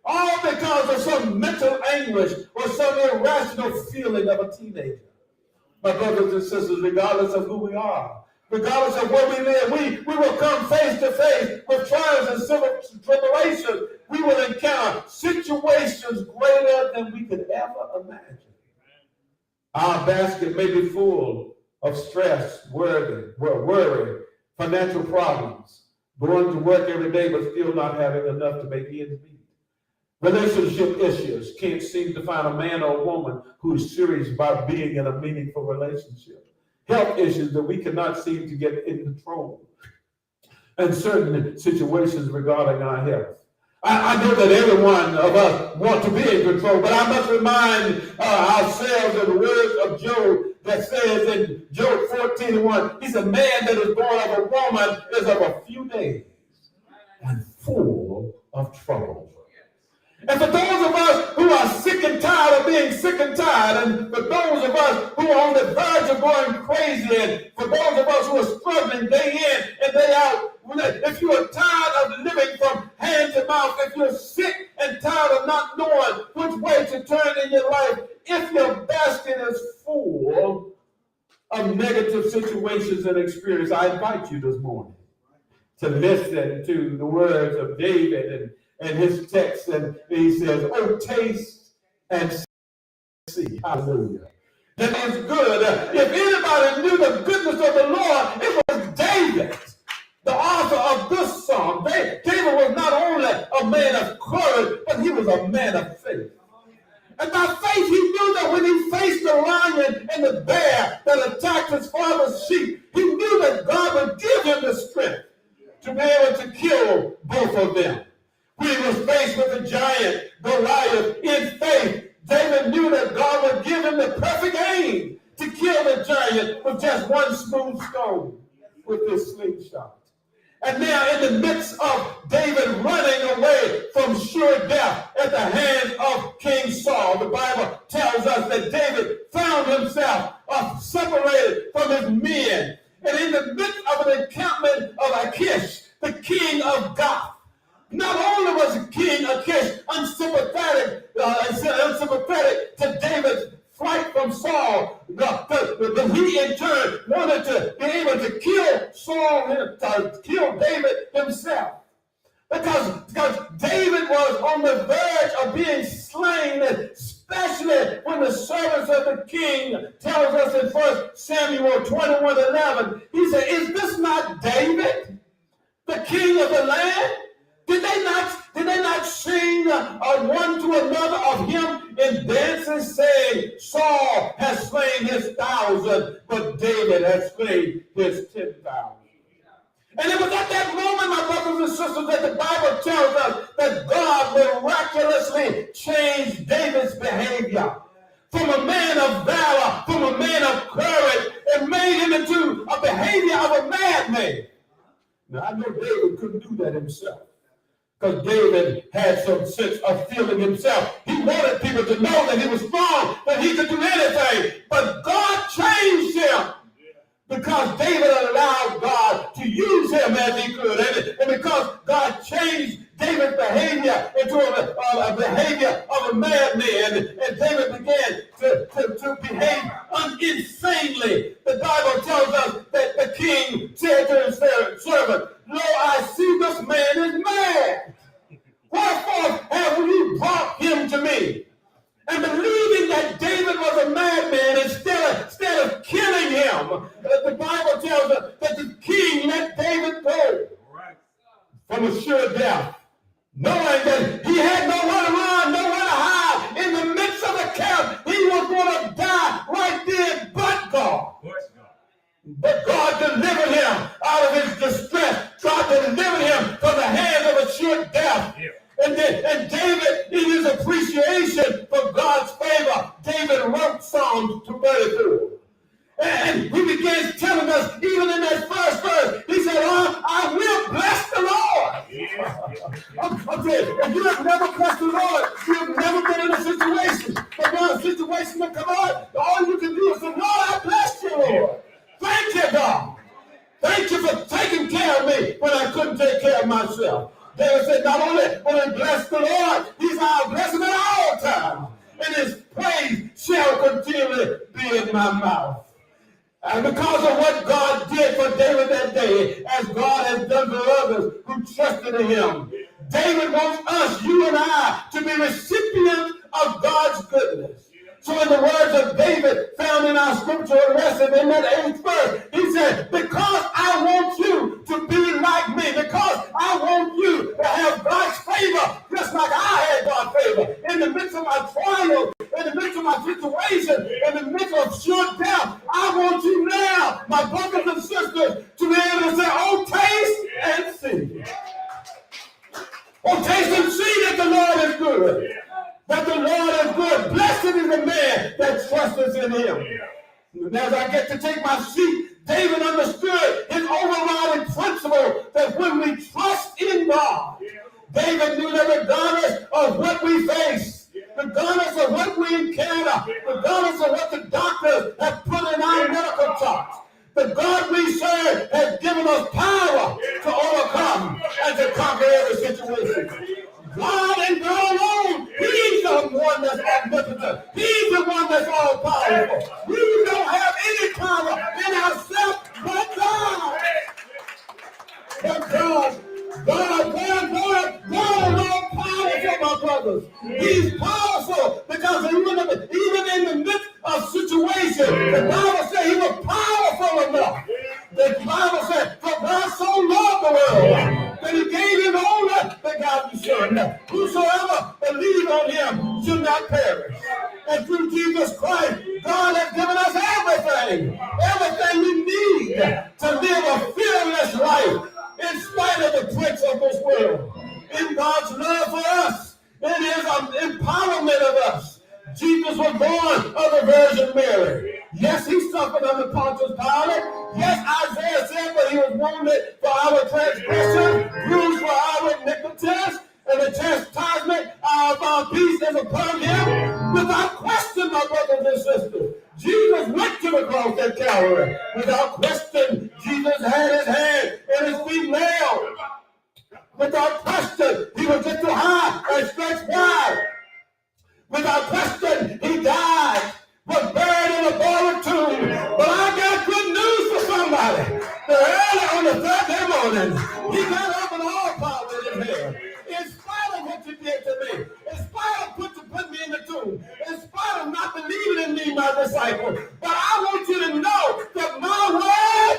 all because of some mental anguish or some irrational feeling of a teenager. My brothers and sisters, regardless of who we are, regardless of where we live, we will come face to face with trials and civil tribulations. We will encounter situations greater than we could ever imagine. Our basket may be full of stress, worry, financial problems, going to work every day but still not having enough to make ends meet. Relationship issues, can't seem to find a man or a woman who is serious about being in a meaningful relationship. Health issues that we cannot seem to get in control. And certain situations regarding our health. I know that every one of us want to be in control, but I must remind ourselves of the words of Job that says in Job 14:1, he said, man that is born of a woman is of a few days and full of trouble. And for those of us who are sick and tired of being sick and tired, and for those of us who are on the verge of going crazy, and for those of us who are struggling day in and day out, if you are tired of living from hand to mouth, if you're sick and tired of not knowing which way to turn in your life, if your basket is full of negative situations and experience, I invite you this morning to listen to the words of David and his text, and he says, oh, taste and see. Hallelujah. That is good. If anybody knew the goodness of the Lord, it was David, the author of this psalm. David was not only a man of courage, but he was a man of faith. And by faith, he knew that when he faced the lion and the bear that attacked his father's sheep, he knew that God would give him the strength to be able to kill both of them. When he was faced with the giant Goliath in faith, David knew that God would give him the perfect aim to kill the giant with just one smooth stone with his slingshot. And now in the midst of David running away from sure death at the hands of King Saul, the Bible tells us that David found himself separated from his men. And in the midst of an encampment of Achish, the king of Gath, not only was King Achish unsympathetic to David's flight from Saul, but he in turn wanted to be able to kill Saul, to kill David himself. Because David was on the verge of being slain, especially when the servants of the king tells us in 1 Samuel 21:11, he said, is this not David, the king of the land? Did they not sing one to another of him in dances, saying, Saul has slain his 1,000, but David has slain his 10,000. And it was at that moment, my brothers and sisters, that the Bible tells us that God miraculously changed David's behavior from a man of valor, from a man of courage, and made him into a behavior of a madman. Now, I know David couldn't do that himself, because David had some sense of feeling himself. He wanted people to know that he was strong, that he could do anything. But God changed him, because David allowed God to use him as he could. And because God changed David's behavior into a behavior of a madman, and David began to behave insanely. The Bible tells us that the king said to his servant, "Lo, I see this man is mad. Wherefore have you brought him to me?" And believing that David was a madman, instead of killing him, the Bible tells us that the king let David go from a sure death, knowing that he had nowhere to run, nowhere to hide. In the midst of the camp, he was going to die right there, but God. But God delivered him out of his distress. God delivered him from the hands of a sure death. And David, in his appreciation for God's favor, David wrote Psalms 234. And he begins telling us, even in that first verse, he said, I will bless the Lord. Okay, if you have never blessed the Lord, you have never been in a situation. But when a situation will come on, all you can do is say, Lord, I bless you, Lord. Thank you, God. Thank you for taking care of me when I couldn't take care of myself. David said, not only will I bless the Lord, he's our blessing at all times, and his praise shall continually be in my mouth. And because of what God did for David that day, as God has done for others who trusted in him, David wants us, you and I, to be recipients of God's goodness. So in the words of David found in our scriptural lesson in that 8th verse, he said, because I want you to be like me, because I want you to have God's favor, just like I had God's favor. In the midst of my trial, in the midst of my situation, in the midst of sure death, I want you now, my brothers and sisters, to be able to say, oh, taste and see. Oh, taste and see that the Lord is good. That the Lord is good. Blessed is the man that trusts in him. And as I get to take my seat, David understood his overriding principle that when we trust in God, David knew that regardless of what we face, regardless of what we encounter, regardless of what the doctors have put in our medical charts, the God we serve has given us power to overcome and to conquer every situation. God and God alone, he's the one that's omnipotent. He's the one that's all powerful. We don't have any power in ourselves but God. But God is all powerful, my brothers. He's powerful because even in the midst of situation, the Bible says he was powerful enough. The Bible said, for God so loved the world that he gave his only begotten Son. Whosoever believes on him should not perish. And through Jesus Christ, God has given us everything we need to live a fearless life in spite of the prince of this world. In God's love for us, it is an empowerment of us. Jesus was born of the Virgin Mary. Yes, he suffered under Pontius Pilate. Yes, Isaiah said, but he was wounded for our transgression, bruised for our iniquities, and the chastisement of our peace is upon him. Without question, my brothers and sisters, Jesus went to the cross at Calvary. Without question, Jesus had his hand and his feet nailed. Without question, he was lifted high and stretched wide. Without question, he died, was buried in a borrowed tomb. But I got good news for somebody. Early on the third day morning, he got up with all power in his hand. In spite of what you did to me, in spite of what you put me in the tomb, in spite of not believing in me, my disciple, but I want you to know that my word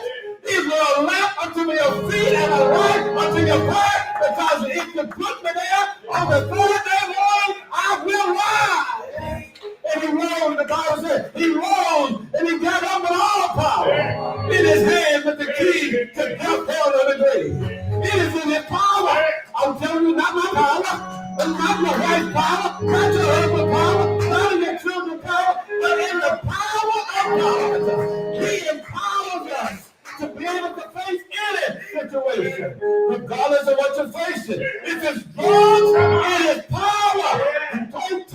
is a lamp unto your feet and a light unto your path, because if you put me there on the third day morning, I will rise. And he rose, the Bible said, he rose and he got up with all power in his hand with the key to death, hell, and the grave. It is in his power. I'm telling you, not my power, not my wife's power, not your husband's power, not in your children's power, but in the power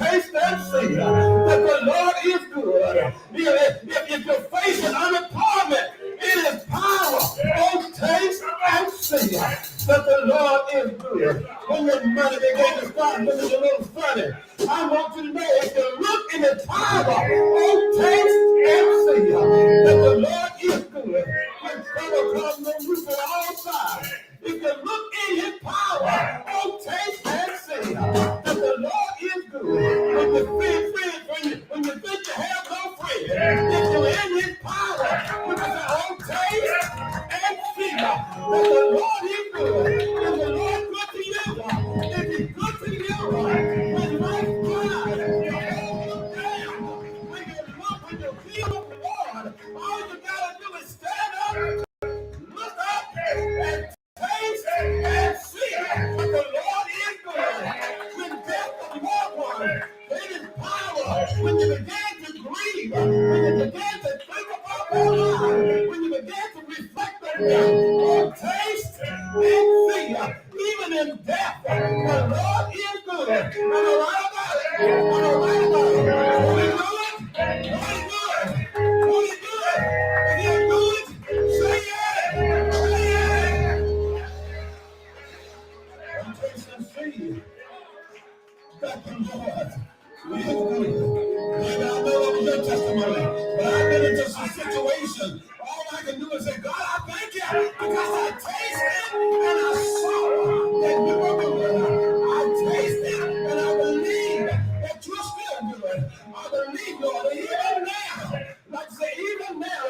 taste and see that the Lord is good. If you're facing unemployment, it is power. Oh, taste and see that the Lord is good. When your money begins to start looking a little funny, I want you to know if you look in the power, oh, taste and see that the Lord is good. When trouble comes on you from all sides, if you look in his power, oh, taste and see that the Lord is good. When you feel friends, when you think you have no friends, if you're in his power, you can say, oh, taste and see that the Lord is good. Is the Lord good to you? If he's good to you, when life comes, you hold down. When you feel the Lord, all you gotta do is stand up, look up, and taste and see that the Lord is good. When death of loved one, it is power. When you begin to grieve, when you begin to think about their life, when you begin to reflect on them, oh, taste and see, even in death, the Lord is good. And all right about it, and all right about it. Holy good, holy good, holy good. If you're good, say yeah, say yeah. And taste and see that the Lord is good. Maybe I know that was your testimony, but I've been into some situation. All I can do is say, God, I thank you because I tasted and I saw that you were good. I tasted and I believe that you're still good. I believe, Lord, that even now, like I say, even now,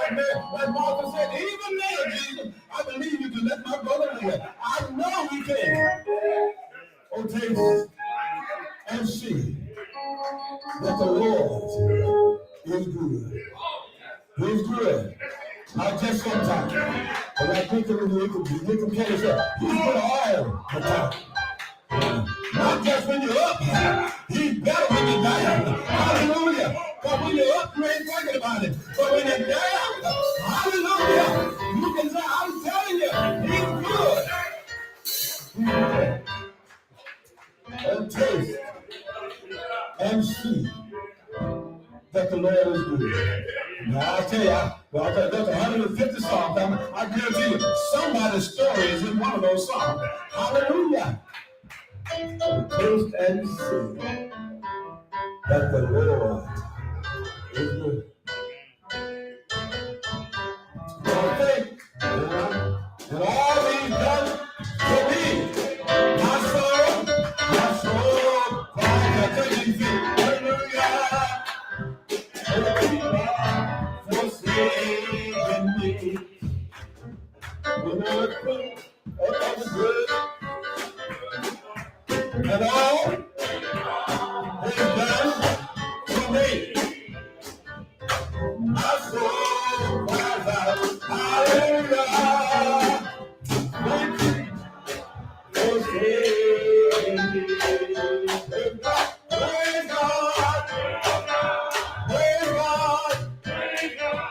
like Martha said, even now, Jesus, I believe you can let my brother live. I know he can. Oh, taste and see that the Lord is good. He's good. Not just sometimes. But like Nick Kelly said, he's good all the time. Not just when you're up, he's better when you're down. Hallelujah. Because when you're up, you ain't thinking about it. But when you're down, hallelujah, you can say, I'm telling you, he's good. And taste and see that the Lord is good. Now I'll tell you, there's 150 songs. I guarantee you, somebody's story is in one of those songs. Hallelujah. So taste and see that the Lord is good. Don't think, and all he's done for me, my soul, cries attention to hallelujah. For saving me. When I think of the good and all he's done for me, my soul cries out, hallelujah. Thank you for saving me. Praise God, praise God, praise God, praise God,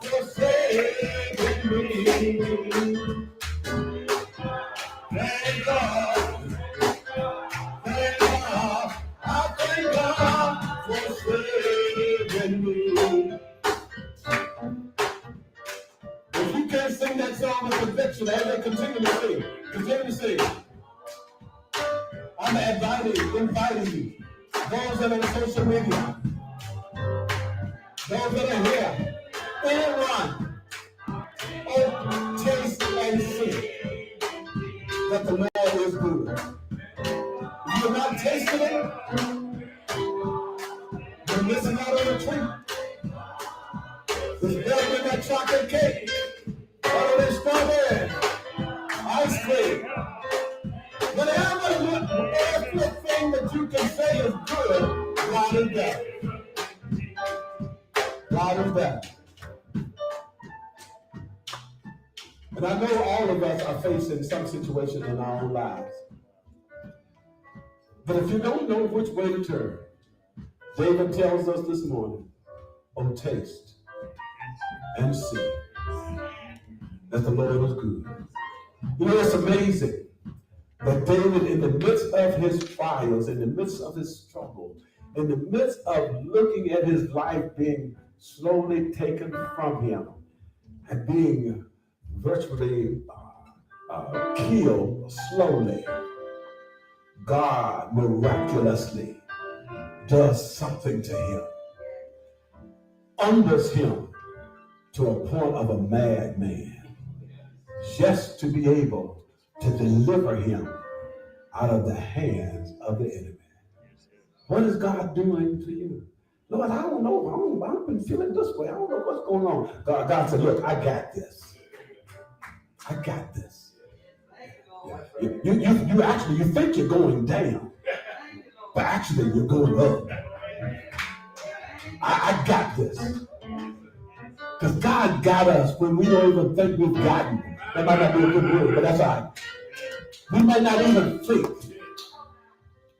for saving me. Thank God, thank God, I thank God for saving me. If you can't sing that song of conviction, as they continue to sing, I'm inviting you, those that are on social media, those that are here, anyone, oh, taste and see that the Lord is good. If you're not tasting it, you're missing out on the treat. There's better than that chocolate cake, better than strawberry, ice cream. Everything that you can say is good, God is that. God is that. And I know all of us are facing some situation in our own lives. But if you don't know which way to turn, David tells us this morning, oh, taste and see that the Lord is good. You know, it's amazing That David, in the midst of his trials, in the midst of his struggle, in the midst of looking at his life being slowly taken from him and being virtually killed slowly, God miraculously does something to him, humbles him to a point of a madman, just to be able to deliver him out of the hands of the enemy. What is God doing to you? Lord, I don't know. I've been feeling this way. I don't know what's going on. God said, look, I got this. I got this. Yeah. You think you're going down, but actually you're going up. I got this. Because God got us when we don't even think we've gotten. That might not be a good word, but that's all right. We might not even think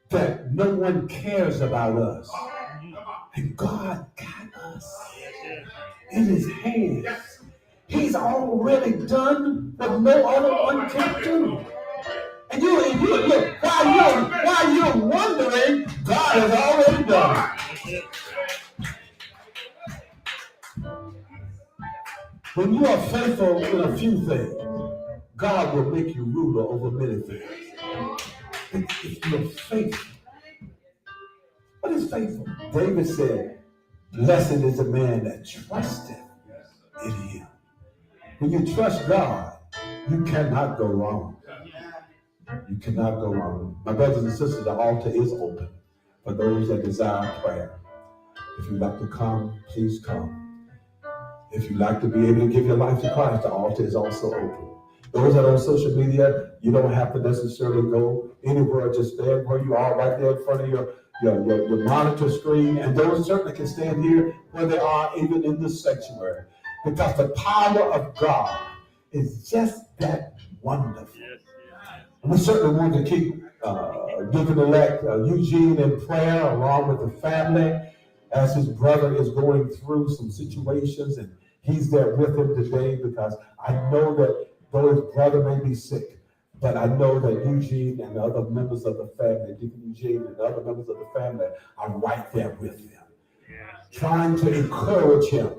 that no one cares about us. And God got us in his hands. He's already done what no other one can do. And you look, while you're wondering, God has already done it. When you are faithful in a few things, God will make you ruler over many things. If you're faithful. What is faithful? David said, blessed is the man that trusteth in him. When you trust God, you cannot go wrong. You cannot go wrong. My brothers and sisters, the altar is open for those that desire prayer. If you'd like to come, please come. If you'd like to be able to give your life to Christ, the altar is also open. Those that are on social media, you don't have to necessarily go anywhere. Just stand where you are, right there in front of your monitor screen. And those certainly can stand here where they are, even in the sanctuary. Because the power of God is just that wonderful. And we certainly want to keep Deacon-elect Eugene in prayer along with the family as his brother is going through some situations, and he's there with him today, because I know that though his brother may be sick, but I know that Eugene and the other members of the family, Deacon Eugene and the other members of the family, are right there with him, trying to encourage him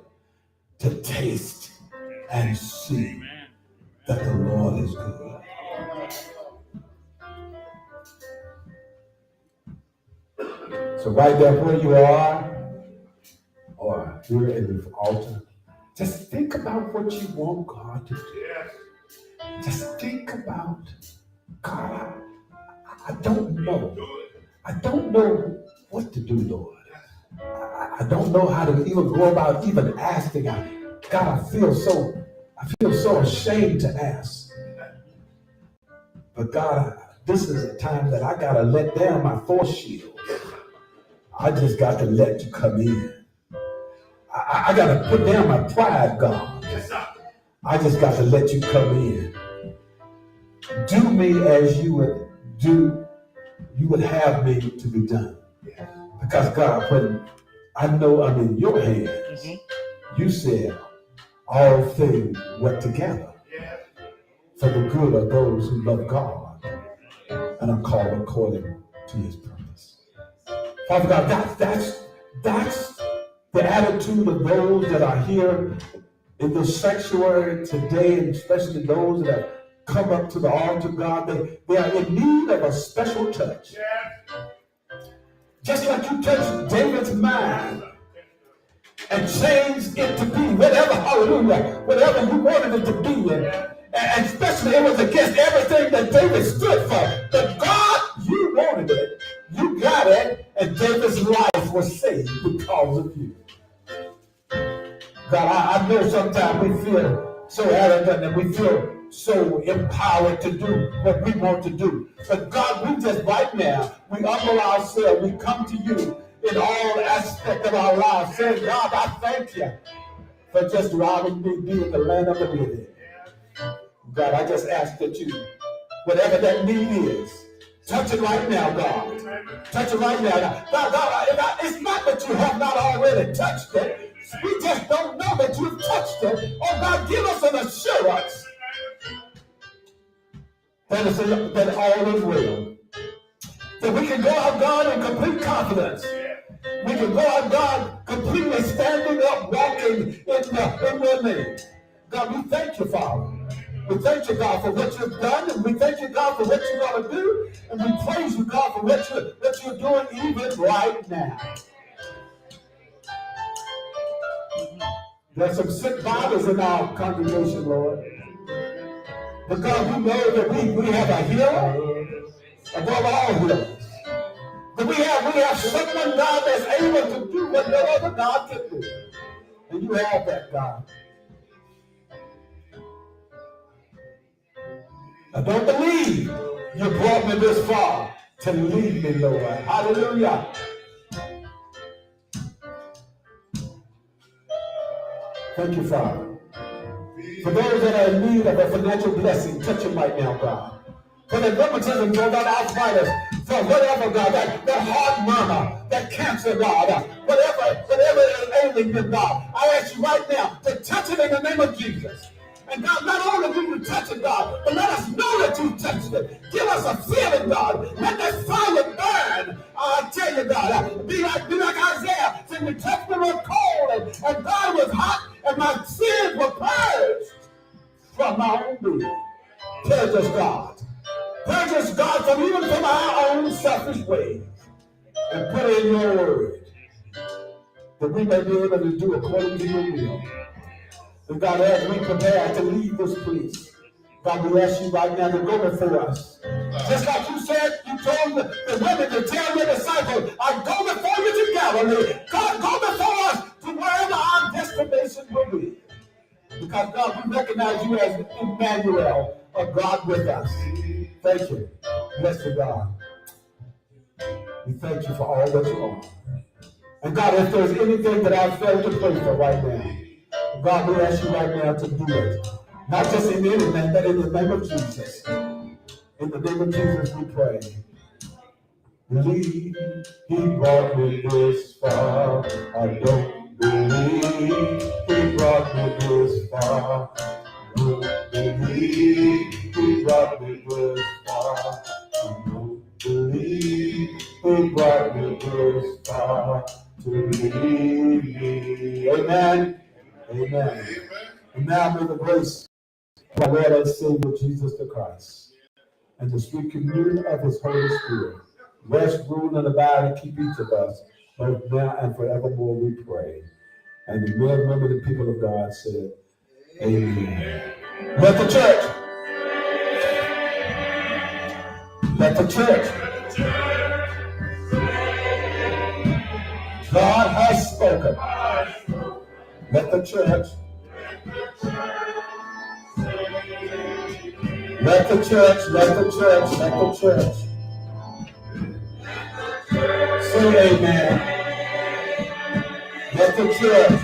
to taste and see that the Lord is good. So right there where you are, or here in the altar, just think about what you want God to do. Just think about, God, I don't know. I don't know what to do, Lord. I don't know how to even go about even asking. God, I feel so ashamed to ask. But God, this is a time that I gotta let down my force shield. I just got to let you come in. I got to put down my pride, God. I just got to let you come in. Do me as you would have me to be done. Because God, when I know I'm in your hands, you said all things work together for the good of those who love God and are called according to his purpose. Father God, that's the attitude of those that are here in this sanctuary today, and especially those that have come up to the altar, God. They are in need of a special touch. Just like you touched David's mind and changed it to be whatever you wanted it to be. And especially it was against everything that David stood for. But God, you wanted it. You got it. And David's life was saved because of you. God, I know sometimes we feel so arrogant and we feel so empowered to do what we want to do. But God, we just right now, we humble ourselves. We come to you in all aspects of our lives, saying, God, I thank you for just allowing me to be in the land of the living. God, I just ask that you, whatever that need is, touch it right now, God. Touch it right now. God, it's not that you have not already touched it. We just don't know that you've touched it. Oh, God, give us an assurance that all is well. That we can go out, God, in complete confidence. We can go out, God, completely standing up, walking in your name. God, we thank you, Father. We thank you, God, for what you've done, and we thank you, God, for what you're going to do, and we praise you, God, for what you're doing even right now. There's some sick bodies in our congregation, Lord. But God, we know that we have a healer above all healers. That we have someone, God, that's able to do what no other God can do. And you have that, God. I don't believe you brought me this far to leave me, Lord. Hallelujah. Thank you, Father. For those that are in need of a financial blessing, touch them right now, God. For the rheumatism, for that arthritis, for whatever, God, that heart murmur, that cancer, God, whatever is ailing them, God, I ask you right now to touch it in the name of Jesus. And God, not only will you touch it, God, but let us know that you touched it. Give us a feeling, God. Let that fire burn. I tell you, God, be like Isaiah. Said you touched me with cold, and God was hot, and my sins were purged from my own being. Purge us, God. Purge us, God, from our own selfish ways. And put it in your word, that we may be able to do according to your will. And God, as we prepare to leave this place, God, we ask you right now to go before us. Just like you said, you told the women to tell your disciples, I go before you to Galilee. God, go before us to wherever our destination will be. Because, God, we recognize you as Emmanuel, a God with us. Thank you. Bless you, God. We thank you for all that you are. And God, if there's anything that I've failed to pray for right now, God, we ask you right now to do it. Not just in any name, but in the name of Jesus. In the name of Jesus we pray. Believe he brought me this far. I don't believe he brought me this far. I don't believe he brought me this far. I don't believe he brought me this far to leave me. Amen. Amen. And now may the grace of our Lord and Savior Jesus the Christ and the sweet communion of his Holy Spirit rest, rule, and abide and keep each of us both now and forevermore, we pray. And the men, women, and people of God said, Amen. Let the church. Let the church. God has spoken. Let the church. Let the church, let the church, let the church. Say amen. Let the church.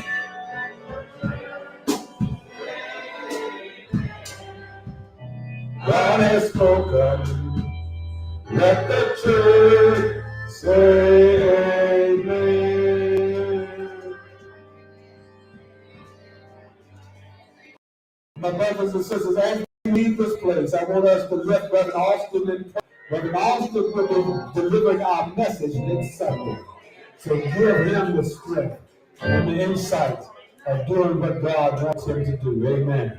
God has spoken. Let the church say amen. My brothers and sisters, as we leave this place, I want us to lift Reverend Austin in prayer. Reverend Austin will be delivering our message next Sunday. So give him the strength and the insight of doing what God wants him to do. Amen.